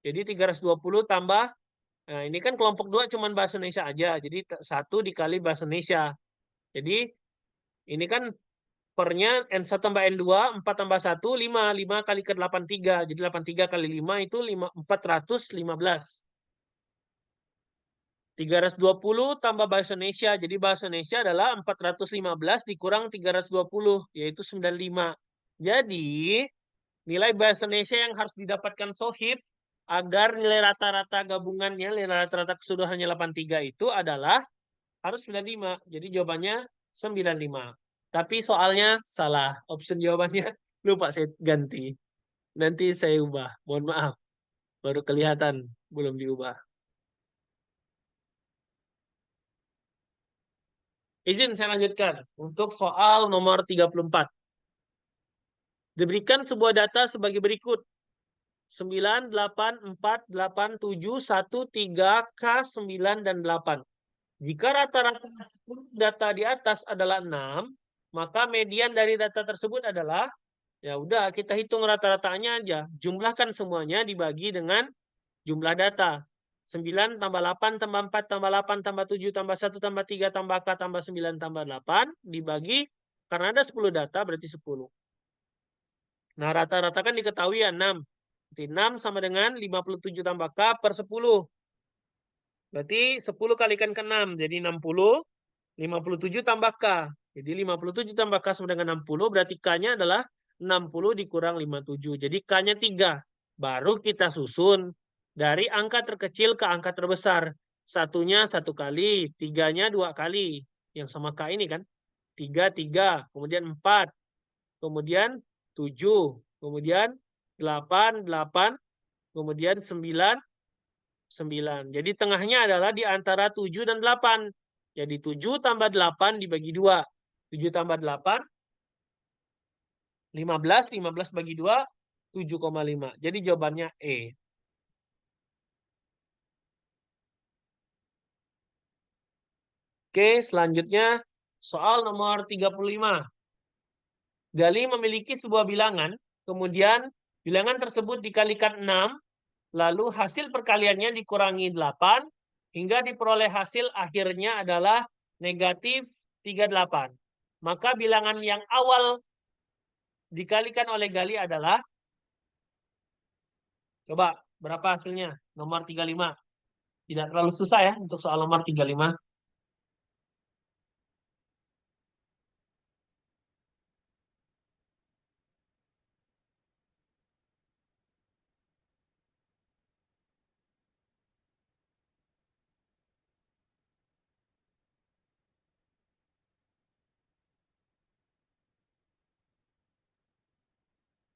Jadi 320 tambah, nah ini kan kelompok 2 cuman bahasa Indonesia aja. Jadi 1 dikali bahasa Indonesia. Jadi ini kan pernya N1 tambah N2, 4 tambah 1, 5. 5 kali ke 83. Jadi 83 kali 5 itu 415. 320 tambah bahasa Indonesia. Jadi bahasa Indonesia adalah 415 dikurang 320, yaitu 95. Jadi nilai bahasa Indonesia yang harus didapatkan Sohib agar nilai rata-rata gabungannya, nilai rata-rata keseluruhannya 83 itu adalah harus 95. Jadi jawabannya 95. Tapi soalnya salah. Option jawabannya lupa saya ganti. Nanti saya ubah. Mohon maaf. Baru kelihatan. Belum diubah. Izin saya lanjutkan. Untuk soal nomor 34. Diberikan sebuah data sebagai berikut. 9, 8, 4, 8, 7, 1, 3, K, 9, dan 8. Jika rata-rata data di atas adalah 6, maka median dari data tersebut adalah Ya udah, kita hitung rata-ratanya aja. Jumlahkan semuanya dibagi dengan jumlah data. 9 tambah 8 tambah 4 tambah 8 tambah 7 tambah 1 tambah 3 tambah K tambah 9 tambah 8 dibagi, karena ada 10 data berarti 10. Nah, rata-rata kan diketahui ya 6. Berarti 6 sama dengan 57 tambah K per 10. Berarti 10 kalikan ke 6, jadi 60. 57 tambah K. Jadi 57 tambah K sama dengan 60, berarti K-nya adalah 60 dikurang 57. Jadi K-nya 3. Baru kita susun dari angka terkecil ke angka terbesar. Satunya 1 kali, tiganya 2 kali. Yang sama K ini kan. 3, 3, kemudian 4, kemudian 7, kemudian 8, 8, kemudian 9, 9. Jadi tengahnya adalah di antara 7 dan 8. Jadi 7 tambah 8 dibagi 2. 7 tambah 8, 15. 15 bagi 2, 7,5. Jadi jawabannya E. Oke, selanjutnya soal nomor 35. Gali memiliki sebuah bilangan, kemudian bilangan tersebut dikalikan 6, lalu hasil perkaliannya dikurangi 8, hingga diperoleh hasil akhirnya adalah negatif 38. Maka bilangan yang awal dikalikan oleh Gali adalah, coba berapa hasilnya? Nomor 35. Tidak terlalu susah ya untuk soal nomor 35.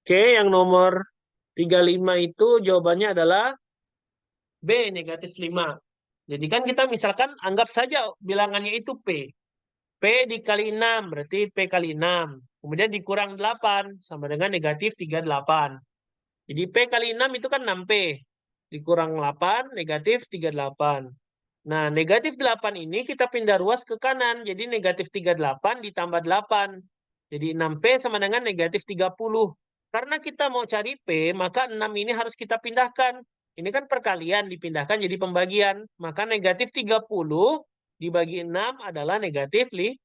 Oke, yang nomor 35 itu jawabannya adalah B, negatif 5. Jadi kan kita misalkan anggap saja bilangannya itu P. P dikali 6, berarti P kali 6. Kemudian dikurang 8, sama dengan negatif 38. Jadi P kali 6 itu kan 6P. Dikurang 8, negatif 38. Nah, negatif 8 ini kita pindah ruas ke kanan. Jadi negatif 38 ditambah 8. Jadi 6P sama dengan negatif 30. Karena kita mau cari P, maka 6 ini harus kita pindahkan. Ini kan perkalian, dipindahkan jadi pembagian. Maka negatif 30 dibagi 6 adalah negatif 5.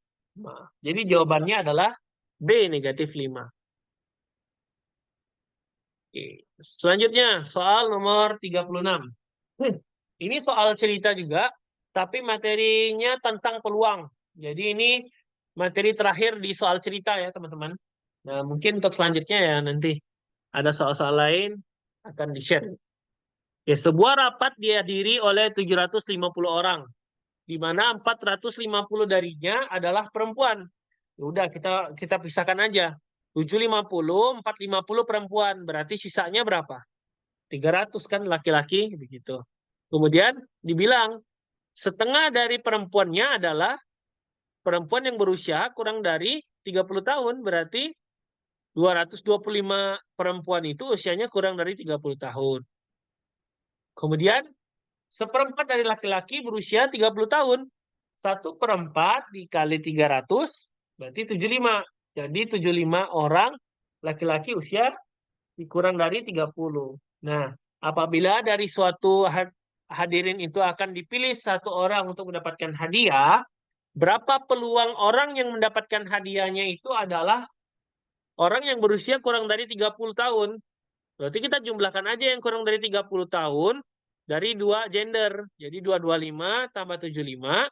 Jadi jawabannya adalah B, negatif 5. Oke. Selanjutnya, soal nomor 36. Ini soal cerita juga, tapi materinya tentang peluang. Jadi ini materi terakhir di soal cerita ya, teman-teman. Nah, mungkin untuk selanjutnya ya nanti ada soal-soal lain akan di-share. Ya, sebuah rapat dihadiri oleh 750 orang, di mana 450 darinya adalah perempuan. Ya udah, kita pisahkan aja. 750, 450 perempuan, berarti sisanya berapa? 300 kan laki-laki begitu. Kemudian dibilang setengah dari perempuannya adalah perempuan yang berusia kurang dari 30 tahun, berarti 225 perempuan itu usianya kurang dari 30 tahun. Kemudian seperempat dari laki-laki berusia 30 tahun. 1/4 dikali 300 berarti 75. Jadi 75 orang laki-laki usia kurang dari 30. Nah, apabila dari suatu hadirin itu akan dipilih satu orang untuk mendapatkan hadiah, berapa peluang orang yang mendapatkan hadiahnya itu adalah orang yang berusia kurang dari 30 tahun. Berarti kita jumlahkan aja yang kurang dari 30 tahun dari dua gender. Jadi 225 tambah 75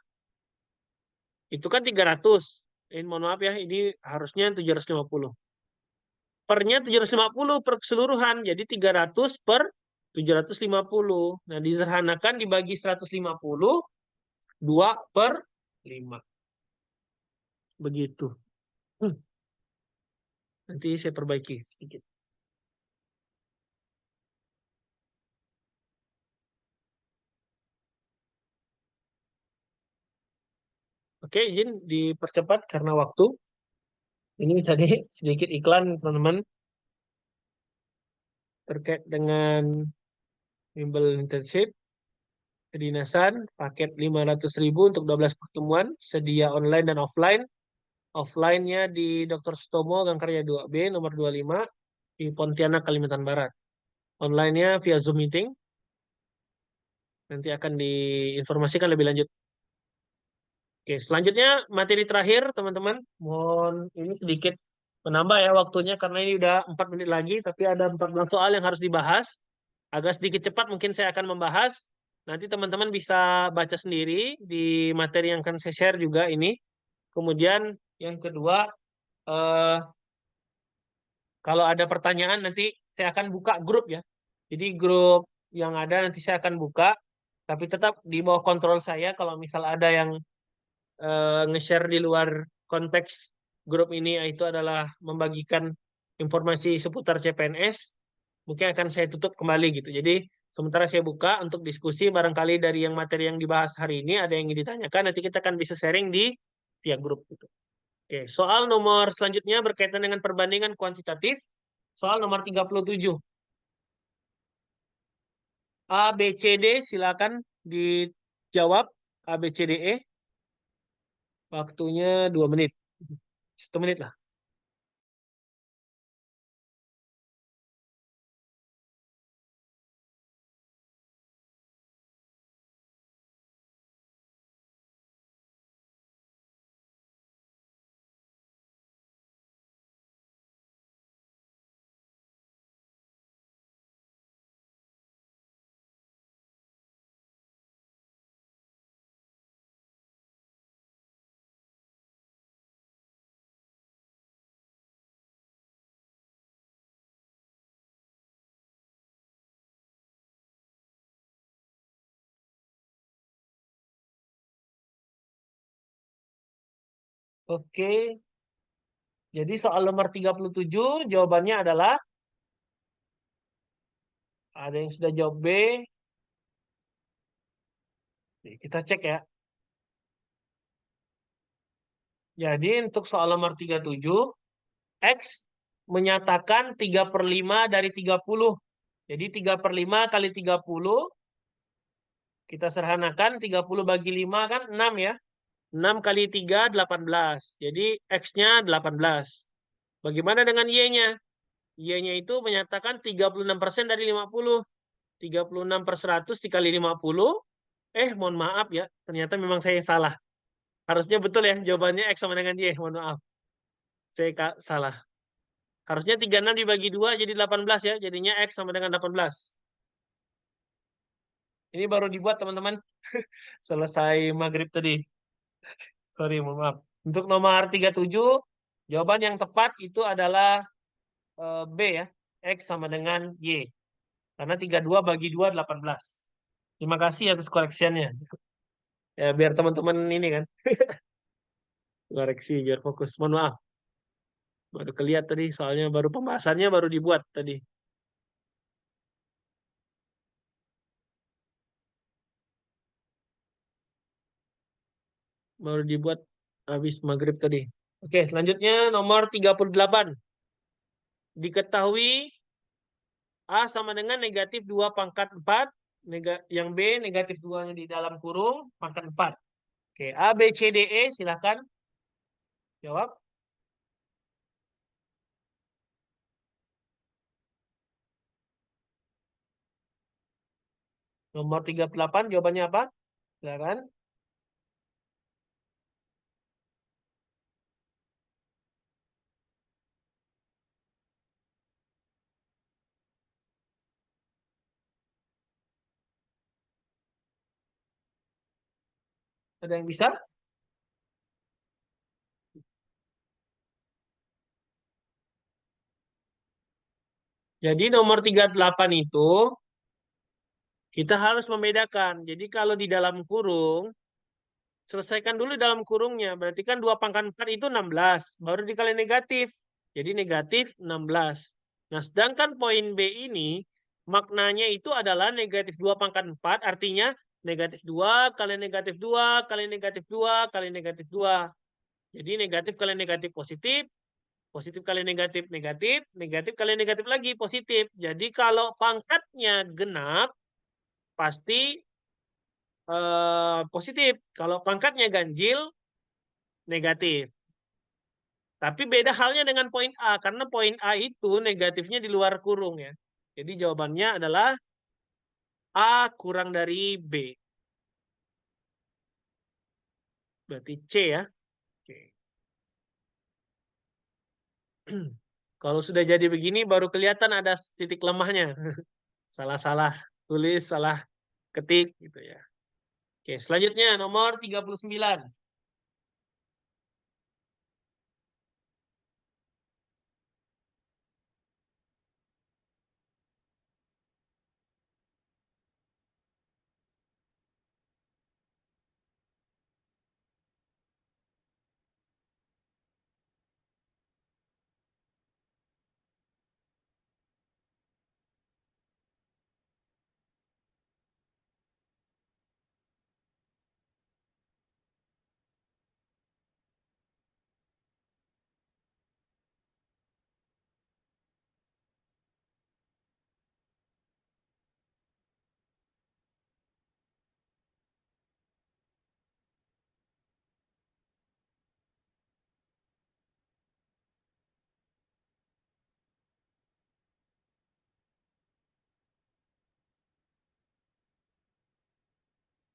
itu kan 300. Mohon maaf ya, ini harusnya 750. Pernya 750 per keseluruhan, jadi 300 per 750. Nah, disederhanakan dibagi 150, 2 per 5. Begitu. Nanti saya perbaiki sedikit. Oke, izin dipercepat karena waktu. Ini tadi sedikit iklan, teman-teman, terkait dengan bimbel internship kedinasan, paket 500.000 untuk 12 pertemuan, sedia online dan offline. Offline-nya di Dr. Sutomo Gangkarya 2B nomor 25 di Pontianak, Kalimantan Barat. Online-nya via Zoom meeting. Nanti akan diinformasikan lebih lanjut. Oke, selanjutnya materi terakhir, teman-teman. Mohon ini sedikit menambah ya waktunya karena ini udah 4 menit lagi, tapi ada 14 soal yang harus dibahas. Agak sedikit cepat mungkin saya akan membahas. Nanti teman-teman bisa baca sendiri di materi yang akan saya share juga ini. Kemudian yang kedua, eh, kalau ada pertanyaan nanti saya akan buka grup ya. Jadi grup yang ada nanti saya akan buka, tapi tetap di bawah kontrol saya. Kalau misal ada yang nge-share di luar konteks grup ini, itu adalah membagikan informasi seputar CPNS, mungkin akan saya tutup kembali gitu. Jadi sementara saya buka untuk diskusi, barangkali dari yang materi yang dibahas hari ini ada yang ingin ditanyakan, nanti kita akan bisa sharing di via grup gitu. Oke, soal nomor selanjutnya berkaitan dengan perbandingan kuantitatif. Soal nomor 37. A, B, C, D silakan dijawab. A, B, C, D, E. Waktunya 2 menit. 1 menit lah. Oke, jadi soal nomor 37 jawabannya adalah ada yang sudah jawab B. Jadi kita cek ya. Jadi untuk soal nomor 37, X menyatakan 3/5 dari 30. Jadi 3/5 kali 30, kita sederhanakan 30 bagi 5 kan 6 ya. 6 kali 3, 18. Jadi X-nya 18. Bagaimana dengan Y-nya? Y-nya itu menyatakan 36% dari 50. 36 per 100 dikali 50. Mohon maaf ya. Ternyata memang saya salah. Harusnya betul ya. Jawabannya X sama dengan Y. Mohon maaf. Saya salah. Harusnya 36 dibagi 2 jadi 18 ya. Jadinya X sama dengan 18. Ini baru dibuat teman-teman. Selesai maghrib tadi. Sorry, mohon maaf. Untuk nomor 37, jawaban yang tepat itu adalah B ya. X sama dengan Y. Karena 32 bagi 2, 18. Terima kasih atas koreksiannya. Ya, biar teman-teman ini kan. Koreksi, biar fokus. Mohon maaf. Baru kelihatan tadi, soalnya baru pembahasannya baru dibuat tadi. Baru dibuat habis maghrib tadi. Oke, selanjutnya nomor 38. Diketahui A sama dengan negatif 2 pangkat 4. Yang B negatif 2-nya di dalam kurung pangkat 4. Oke, A, B, C, D, E silakan jawab. Nomor 38 jawabannya apa? Silakan. Ada yang bisa? Jadi nomor 38 itu kita harus membedakan. Jadi kalau di dalam kurung, selesaikan dulu dalam kurungnya. Berarti kan 2 pangkat 4 itu 16. Baru dikali negatif. Jadi negatif 16. Nah, sedangkan poin B ini, maknanya itu adalah negatif 2 pangkat 4. Artinya negatif 2 kali negatif 2 kali negatif 2 kali negatif 2. Jadi negatif kali negatif positif. Positif kali negatif negatif. Negatif kali negatif lagi positif. Jadi kalau pangkatnya genap, pasti positif. Kalau pangkatnya ganjil, negatif. Tapi beda halnya dengan poin A, karena poin A itu negatifnya di luar kurung ya. Jadi jawabannya adalah A kurang dari B. Berarti C ya. Oke. Kalau sudah jadi begini baru kelihatan ada titik lemahnya. Salah-salah tulis, salah ketik gitu ya. Oke, selanjutnya nomor 39.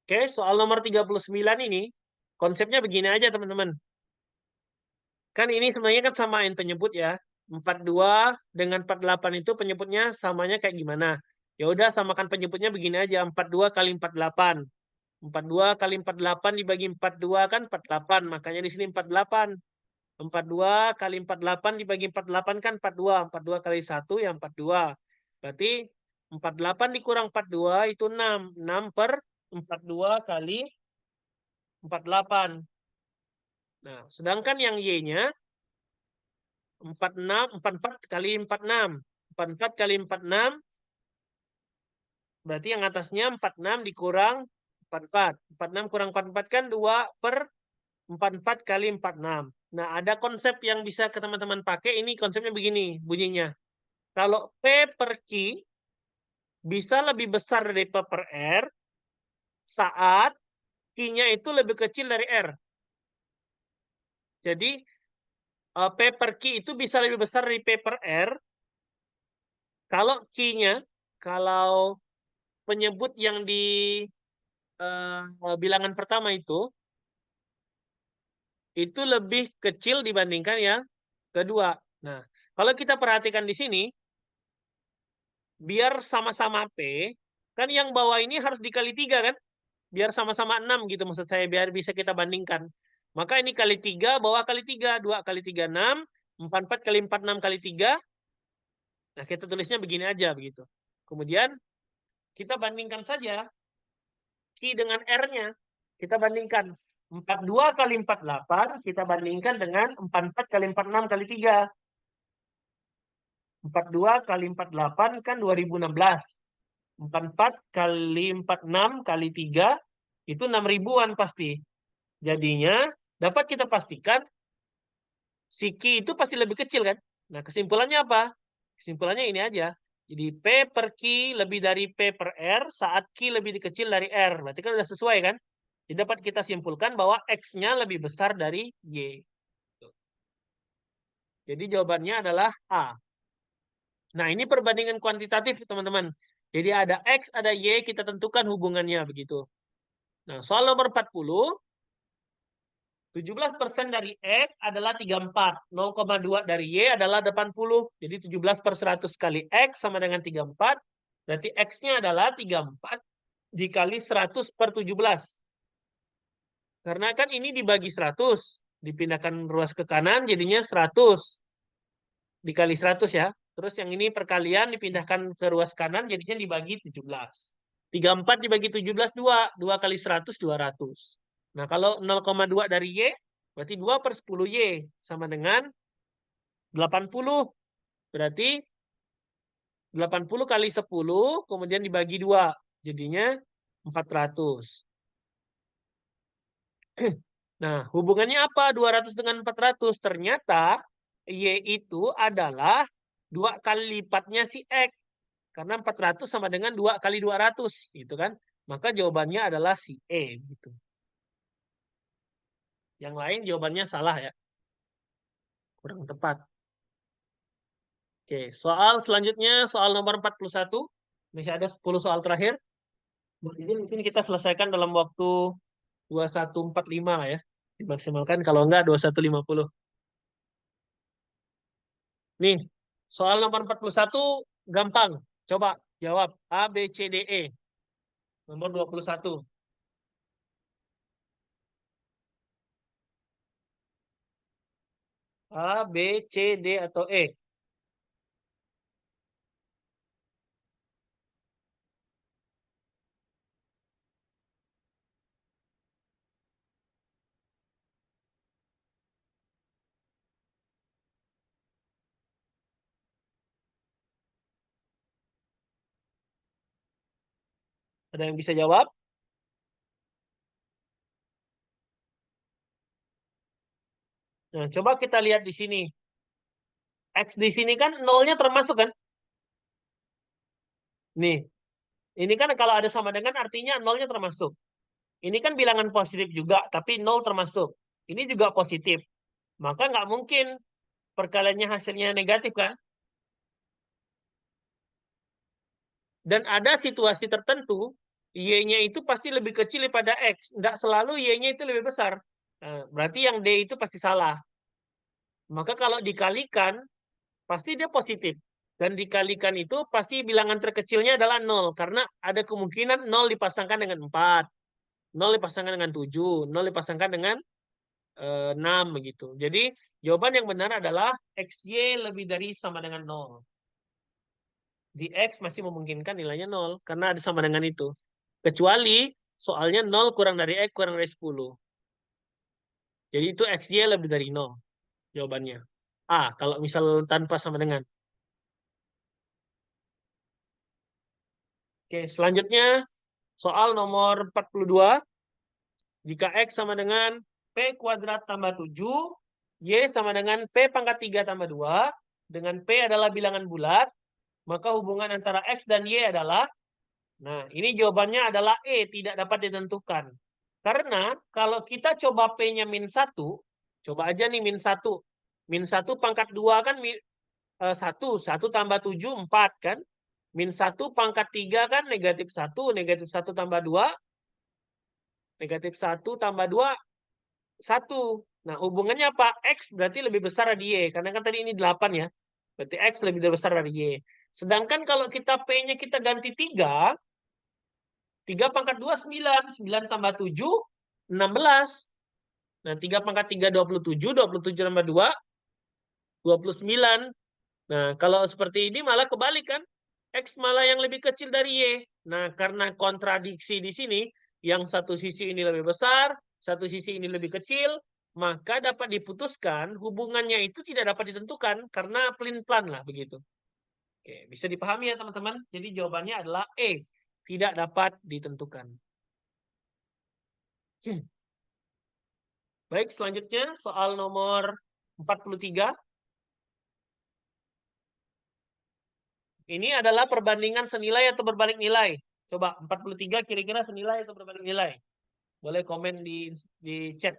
Oke, soal nomor 39 ini konsepnya begini aja teman-teman. Kan ini sebenarnya kan samain penyebut ya. 42 dengan 48 itu penyebutnya samanya kayak gimana? Ya udah samakan penyebutnya begini aja. 42 kali 48. 42 kali 48 dibagi 42 kan 48. Makanya di sini 48. 42 kali 48 dibagi 48 kan 42. 42 kali 1 ya 42. Berarti 48 dikurang 42 itu 6. 6 per 42 kali 48. Nah, sedangkan yang Y-nya 46, 44 kali 46. 44 kali 46, berarti yang atasnya 46 dikurang 44. 46 kurang 44 kan 2 per 44 kali 46. Nah, ada konsep yang bisa ke teman-teman pakai. Ini konsepnya begini bunyinya. Kalau P per Q bisa lebih besar dari P per R saat Q-nya itu lebih kecil dari R. Jadi, P per Q itu bisa lebih besar dari P per R kalau Q-nya, kalau penyebut yang di bilangan pertama itu lebih kecil dibandingkan yang kedua. Nah, kalau kita perhatikan di sini, biar sama-sama P, kan yang bawah ini harus dikali 3 kan? Biar sama-sama 6 gitu maksud saya, biar bisa kita bandingkan. Maka ini kali 3, bawah kali 3. 2 kali 3, 6. 4 kali 4, 6 kali 3. Nah, kita tulisnya begini aja begitu. Kemudian, kita bandingkan saja Q dengan R-nya. Kita bandingkan 42 kali 48, kita bandingkan dengan 44 kali 46 kali 3. 42 kali 48 kan 2016. 44 kali 46 kali 3 itu 6 ribuan pasti. Jadinya dapat kita pastikan si Q itu pasti lebih kecil kan? Nah, kesimpulannya apa? Kesimpulannya ini aja. Jadi P per Q lebih dari P per R saat Q lebih kecil dari R. Berarti kan udah sesuai kan? Jadi dapat kita simpulkan bahwa X-nya lebih besar dari Y. Jadi jawabannya adalah A. Nah, ini perbandingan kuantitatif, teman-teman. Jadi ada X, ada Y, kita tentukan hubungannya begitu. Nah, soal nomor 40, 17% dari X adalah 34. 0,2 dari Y adalah 80. Jadi 17 per 100 kali X sama dengan 34. Berarti X-nya adalah 34 dikali 100 per 17. Karena kan ini dibagi 100. Dipindahkan ruas ke kanan jadinya 100. Dikali 100 ya. Terus yang ini perkalian dipindahkan ke ruas kanan jadinya dibagi 17. 34 dibagi 17, 2. 2 kali 100, 200. Nah, kalau 0,2 dari Y, berarti 2 per 10 Y. Sama dengan 80. Berarti 80 kali 10, kemudian dibagi 2. Jadinya 400. Nah, hubungannya apa 200 dengan 400? Ternyata Y itu adalah 2 kali lipatnya si X. Karena 400 sama dengan 2 kali 200. Gitu kan. Maka jawabannya adalah si E. Gitu. Yang lain jawabannya salah ya. Kurang tepat. Oke, soal selanjutnya, soal nomor 41. Masih ada 10 soal terakhir. Jadi mungkin kita selesaikan dalam waktu 21.45 lah ya. Dimaksimalkan, kalau enggak 21.50. Nih, soal nomor 41 gampang. Coba jawab A, B, C, D, E. Nomor 21. A, B, C, D, atau E? Ada yang bisa jawab? Nah, coba kita lihat di sini. X di sini kan nolnya termasuk kan? Nih, ini kan kalau ada sama dengan artinya nolnya termasuk. Ini kan bilangan positif juga, tapi nol termasuk. Ini juga positif. Maka nggak mungkin perkaliannya hasilnya negatif kan? Dan ada situasi tertentu, Y-nya itu pasti lebih kecil daripada X. Nggak selalu Y-nya itu lebih besar. Nah, berarti yang D itu pasti salah. Maka kalau dikalikan, pasti dia positif. Dan dikalikan itu pasti bilangan terkecilnya adalah 0. Karena ada kemungkinan 0 dipasangkan dengan 4. 0 dipasangkan dengan 7. 0 dipasangkan dengan 6 begitu. Jadi jawaban yang benar adalah XY lebih dari sama dengan 0. Di X masih memungkinkan nilainya 0 karena ada sama dengan itu. Kecuali soalnya 0 kurang dari X kurang dari 10. Jadi itu XY lebih dari 0 jawabannya. A, kalau misal tanpa sama dengan. Oke, selanjutnya soal nomor 42. Jika X sama dengan P kuadrat tambah 7, Y sama dengan P pangkat 3 tambah 2, dengan P adalah bilangan bulat, maka hubungan antara X dan Y adalah, nah ini jawabannya adalah E, tidak dapat ditentukan. Karena kalau kita coba P-nya min 1, coba aja nih min 1. Min 1 pangkat 2 kan 1, 1 tambah 7, 4 kan. Min 1 pangkat 3 kan negatif 1, negatif 1 tambah 2, negatif 1 tambah 2, 1. Nah, hubungannya apa? X berarti lebih besar dari Y. Karena kan tadi ini 8 ya. Berarti X lebih besar dari Y. Sedangkan kalau kita P-nya kita ganti 3, 3 pangkat 2, 9. 9 tambah 7, 16. Nah, 3 pangkat 3, 27. 27 tambah 2, 29. Nah, kalau seperti ini malah kebalik kan? X malah yang lebih kecil dari Y. Nah, karena kontradiksi di sini, yang satu sisi ini lebih besar, satu sisi ini lebih kecil, maka dapat diputuskan hubungannya itu tidak dapat ditentukan karena pelin-pelan lah begitu. Oke, bisa dipahami ya teman-teman? Jadi jawabannya adalah E, tidak dapat ditentukan. Baik, selanjutnya soal nomor 43. Ini adalah perbandingan senilai atau berbalik nilai. Coba 43 kira-kira senilai atau berbalik nilai. Boleh komen di chat.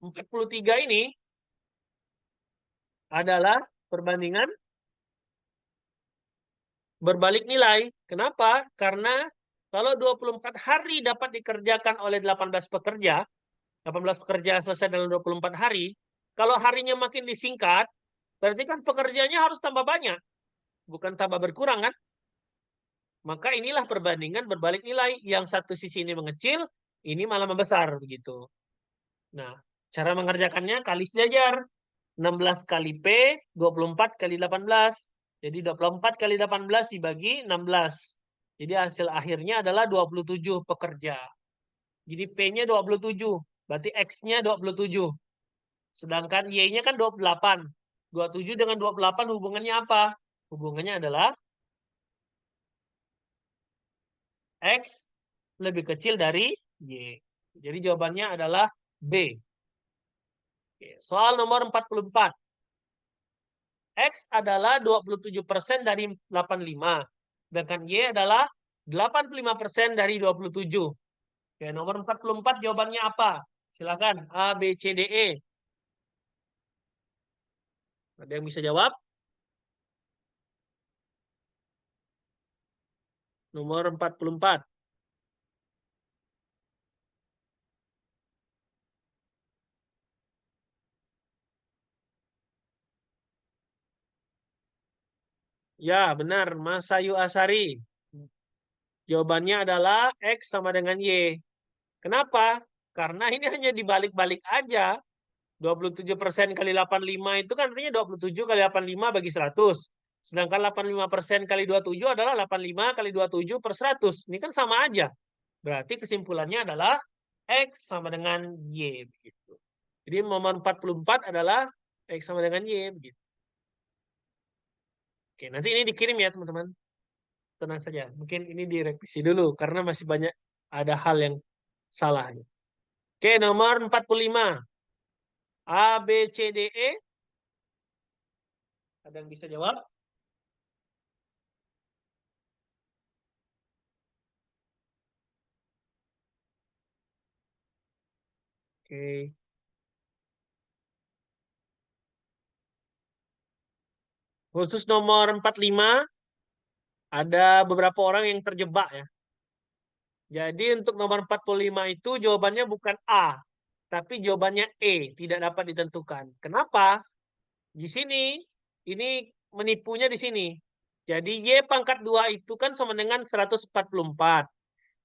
Empat puluh tiga ini adalah perbandingan berbalik nilai. Kenapa? Karena kalau 24 hari dapat dikerjakan oleh 18 pekerja, 18 pekerja selesai dalam 24 hari, kalau harinya makin disingkat, berarti kan pekerjanya harus tambah banyak, bukan tambah berkurang kan? Maka inilah perbandingan berbalik nilai. Yang satu sisi ini mengecil, ini malah membesar begitu. Nah, cara mengerjakannya kali sejajar. 16 kali P, 24 kali 18. Jadi 24 kali 18 dibagi 16. Jadi hasil akhirnya adalah 27 pekerja. Jadi P-nya 27. Berarti X-nya 27. Sedangkan Y-nya kan 28. 27 dengan 28 hubungannya apa? Hubungannya adalah X lebih kecil dari Y. Jadi jawabannya adalah B. Soal nomor 44. X adalah 27% dari 85. Sedangkan Y adalah 85% dari 27. Oke, nomor 44 jawabannya apa? Silakan. A, B, C, D, E. Ada yang bisa jawab? Nomor 44. Ya, benar. Mas Ayu Asari. Jawabannya adalah X sama dengan Y. Kenapa? Karena ini hanya dibalik-balik aja. 27% kali 85 itu kan artinya 27 kali 85 bagi 100. Sedangkan 85% kali 27 adalah 85 kali 27 per 100. Ini kan sama aja. Berarti kesimpulannya adalah X sama dengan Y. Begitu. Jadi nomor 44 adalah X sama dengan Y. Begitu. Oke, nanti ini dikirim ya teman-teman. Tenang saja. Mungkin ini direvisi dulu karena masih banyak ada hal yang salah. Oke, nomor 45. A, B, C, D, E. Ada yang bisa jawab? Oke. Khusus nomor 45, ada beberapa orang yang terjebak ya. Jadi untuk nomor 45 itu jawabannya bukan A, tapi jawabannya E, tidak dapat ditentukan. Kenapa? Di sini, ini menipunya di sini. Jadi Y pangkat 2 itu kan sama dengan 144.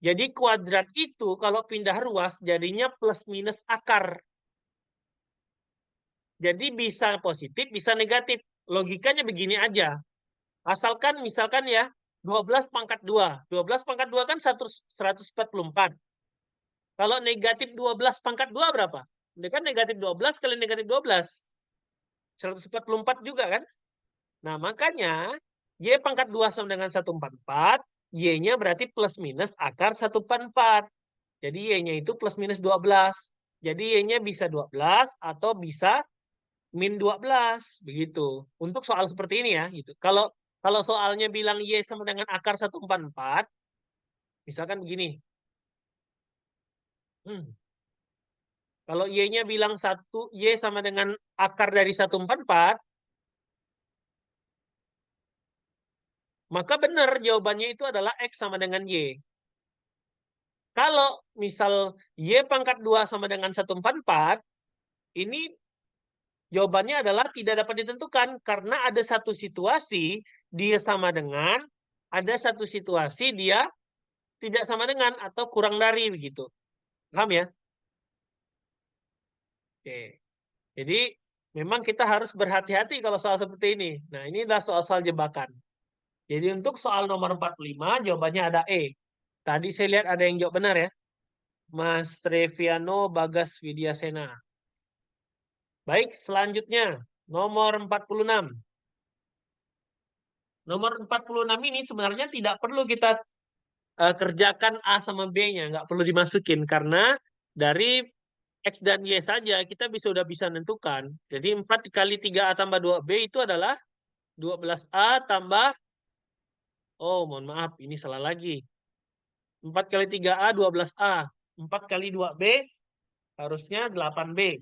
Jadi kuadrat itu kalau pindah ruas jadinya plus minus akar. Jadi bisa positif, bisa negatif. Logikanya begini aja. Asalkan misalkan ya, 12 pangkat 2. 12 pangkat 2 kan 144. Kalau negatif 12 pangkat 2 berapa? Ini kan negatif 12 kali negatif 12. 144 juga kan? Nah, makanya Y pangkat 2 sama dengan 144. Y-nya berarti plus minus akar 144. Jadi Y-nya itu plus minus 12. Jadi Y-nya bisa 12 atau bisa min 12. Begitu. Untuk soal seperti ini ya. Gitu. Kalau soalnya bilang Y sama dengan akar 144, misalkan begini. Kalau Y-nya bilang 1, Y sama dengan akar dari 144, maka benar jawabannya itu adalah X sama dengan Y. Kalau misal Y pangkat 2 sama dengan 144, ini jawabannya adalah tidak dapat ditentukan karena ada satu situasi dia sama dengan, ada satu situasi dia tidak sama dengan atau kurang dari begitu. Paham ya? Oke. Jadi memang kita harus berhati-hati kalau soal seperti ini. Nah, ini adalah soal-soal jebakan. Jadi untuk soal nomor 45 jawabannya ada E. Tadi saya lihat ada yang jawab benar ya. Mas Treviano Bagas Widyasena. Baik, selanjutnya nomor 46. Nomor 46 ini sebenarnya tidak perlu kita kerjakan A sama B-nya, nggak perlu dimasukin karena dari X dan Y saja kita udah bisa menentukan. Jadi 4 kali 3A tambah 2B itu adalah 12A tambah, oh mohon maaf ini salah lagi. 4 kali 3A 12A. 4 kali 2B harusnya 8B.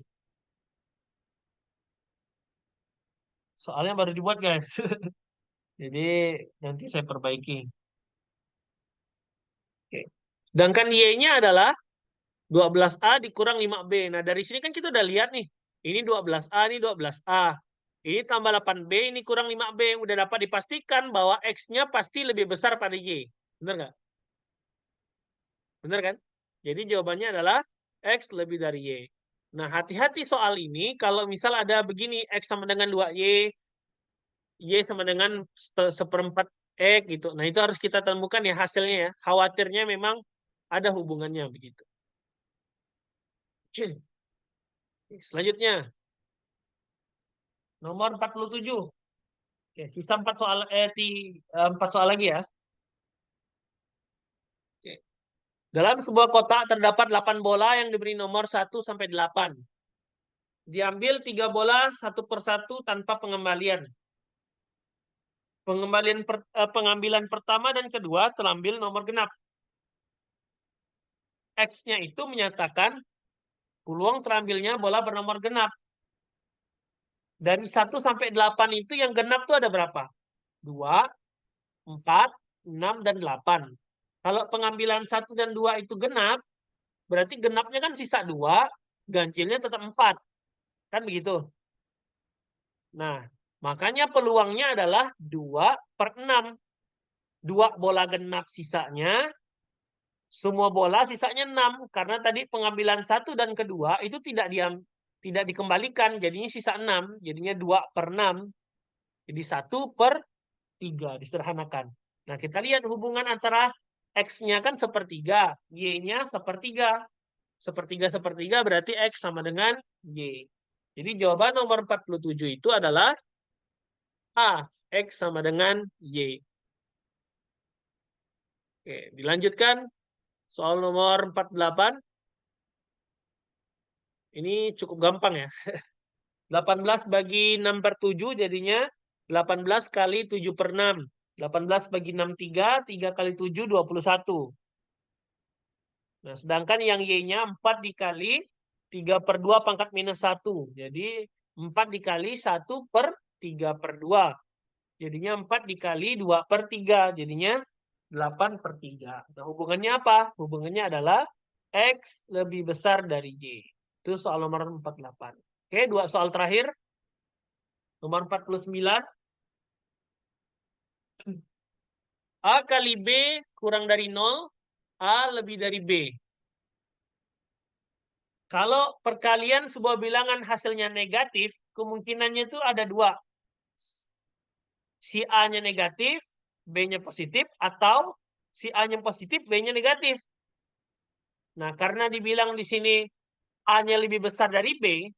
Soalnya baru dibuat guys. Jadi nanti saya perbaiki. Oke. Sedangkan Y-nya adalah 12A dikurang 5B. Nah, dari sini kan kita udah lihat nih. Ini 12A, ini 12A. Ini tambah 8B, ini kurang 5B. Udah dapat dipastikan bahwa X-nya pasti lebih besar pada Y. Benar nggak? Benar kan? Jadi jawabannya adalah X lebih dari Y. Nah, hati-hati soal ini. Kalau misal ada begini, X sama dengan 2Y, Y sama dengan seperempat X gitu. Nah, itu harus kita temukan ya hasilnya ya. Khawatirnya memang ada hubungannya begitu. Selanjutnya, nomor 47. Oke, sisa 4 soal, 4 soal lagi ya. Oke. Dalam sebuah kotak terdapat 8 bola yang diberi nomor 1 sampai 8. Diambil 3 bola satu persatu tanpa pengembalian. pengambilan pertama dan kedua terambil nomor genap. X-nya itu menyatakan peluang terambilnya bola bernomor genap. Dari 1 sampai 8 itu yang genap tuh ada berapa? 2, 4, 6, dan 8. Kalau pengambilan 1 dan 2 itu genap, berarti genapnya kan sisa 2, ganjilnya tetap 4. Kan begitu? Nah, makanya peluangnya adalah 2/6. 2 bola genap sisanya, semua bola sisanya 6. Karena tadi pengambilan 1 dan kedua itu tidak dikembalikan, jadinya sisa 6. Jadinya 2/6. Jadi 1/3 disederhanakan. Nah, kita lihat hubungan antara X-nya kan sepertiga, Y-nya sepertiga. Sepertiga berarti X sama dengan Y. Jadi jawaban nomor 47 itu adalah A. X sama dengan Y. Oke, dilanjutkan. Soal nomor 48. Ini cukup gampang ya. 18 bagi 6/7 jadinya 18 kali 7/6. 18 bagi 6, 3. 3 kali 7, 21. Nah, sedangkan yang Y-nya 4 dikali 3/2 pangkat minus 1. Jadi 4 dikali 1/3/2. Jadinya 4 dikali 2/3. Jadinya 8/3. Nah, hubungannya apa? Hubungannya adalah X lebih besar dari Y. Itu soal nomor 48. Oke, 2 soal terakhir. Nomor 49. A kali B kurang dari 0. A lebih dari B. Kalau perkalian sebuah bilangan hasilnya negatif, kemungkinannya itu ada 2. Si A-nya negatif, B-nya positif, atau si A-nya positif, B-nya negatif. Nah, karena dibilang di sini A-nya lebih besar dari B,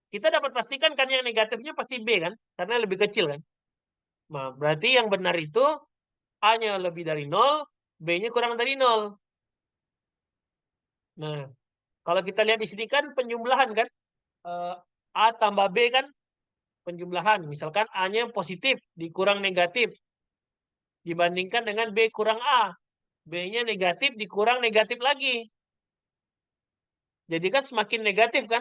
kita dapat pastikan kan yang negatifnya pasti B kan? Karena lebih kecil kan? Nah, berarti yang benar itu A-nya lebih dari 0, B-nya kurang dari 0. Nah, kalau kita lihat di sini kan penjumlahan kan? A tambah B kan penjumlahan. Misalkan A-nya positif dikurang negatif dibandingkan dengan B kurang A. B-nya negatif dikurang negatif lagi. Jadi kan semakin negatif kan?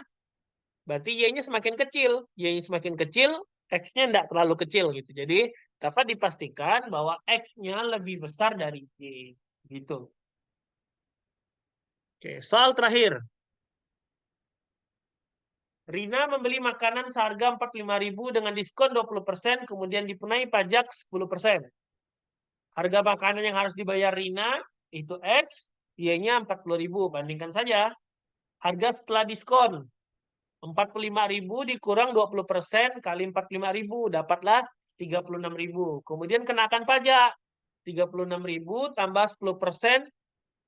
Berarti Y-nya semakin kecil. Y-nya semakin kecil, X-nya tidak terlalu kecil gitu. Jadi dapat dipastikan bahwa X-nya lebih besar dari Y. Gitu. Oke, soal terakhir. Rina membeli makanan seharga 45.000 dengan diskon 20%, kemudian dipunai pajak 10%. Harga makanan yang harus dibayar Rina itu X, Y-nya 40.000. Bandingkan saja. Harga setelah diskon 45.000 dikurang 20% kali 45.000 dapatlah 36.000. Kemudian kenakan pajak 36.000 tambah 10%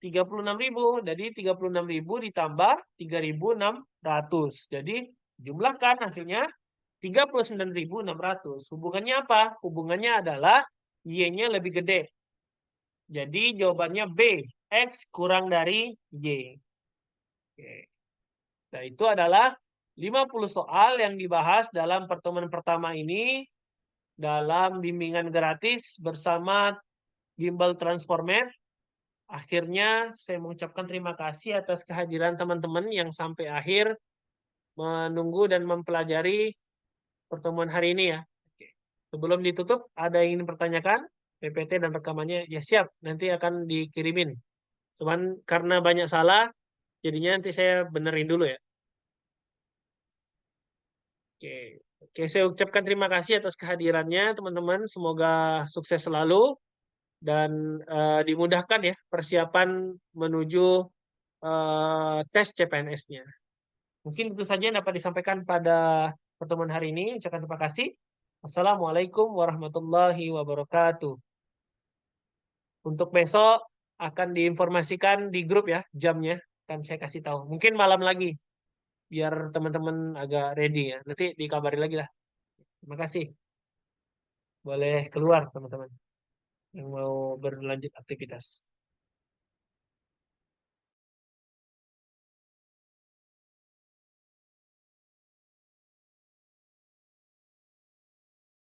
36.000. Jadi 36.000 ditambah 3.600. Jadi jumlahkan hasilnya 39.600. Hubungannya apa? Hubungannya adalah Y-nya lebih gede. Jadi jawabannya B. X kurang dari Y. Oke. Nah, itu adalah 50 soal yang dibahas dalam pertemuan pertama ini dalam bimbingan gratis bersama Gimbal Transformat. Akhirnya saya mengucapkan terima kasih atas kehadiran teman-teman yang sampai akhir menunggu dan mempelajari pertemuan hari ini ya. Oke. Sebelum ditutup, ada yang ingin dipertanyakan? PPT dan rekamannya ya siap, nanti akan dikirimin. Cuman karena banyak salah, jadinya nanti saya benerin dulu ya. Oke. Oke, saya ucapkan terima kasih atas kehadirannya teman-teman. Semoga sukses selalu dan dimudahkan ya persiapan menuju tes CPNS-nya. Mungkin itu saja yang dapat disampaikan pada pertemuan hari ini. Ucapkan terima kasih. Assalamualaikum warahmatullahi wabarakatuh. Untuk besok akan diinformasikan di grup ya jamnya. Kan saya kasih tahu. Mungkin malam lagi biar teman-teman agak ready ya. Nanti dikabari lagi lah. Terima kasih. Boleh keluar teman-teman yang mau berlanjut aktivitas.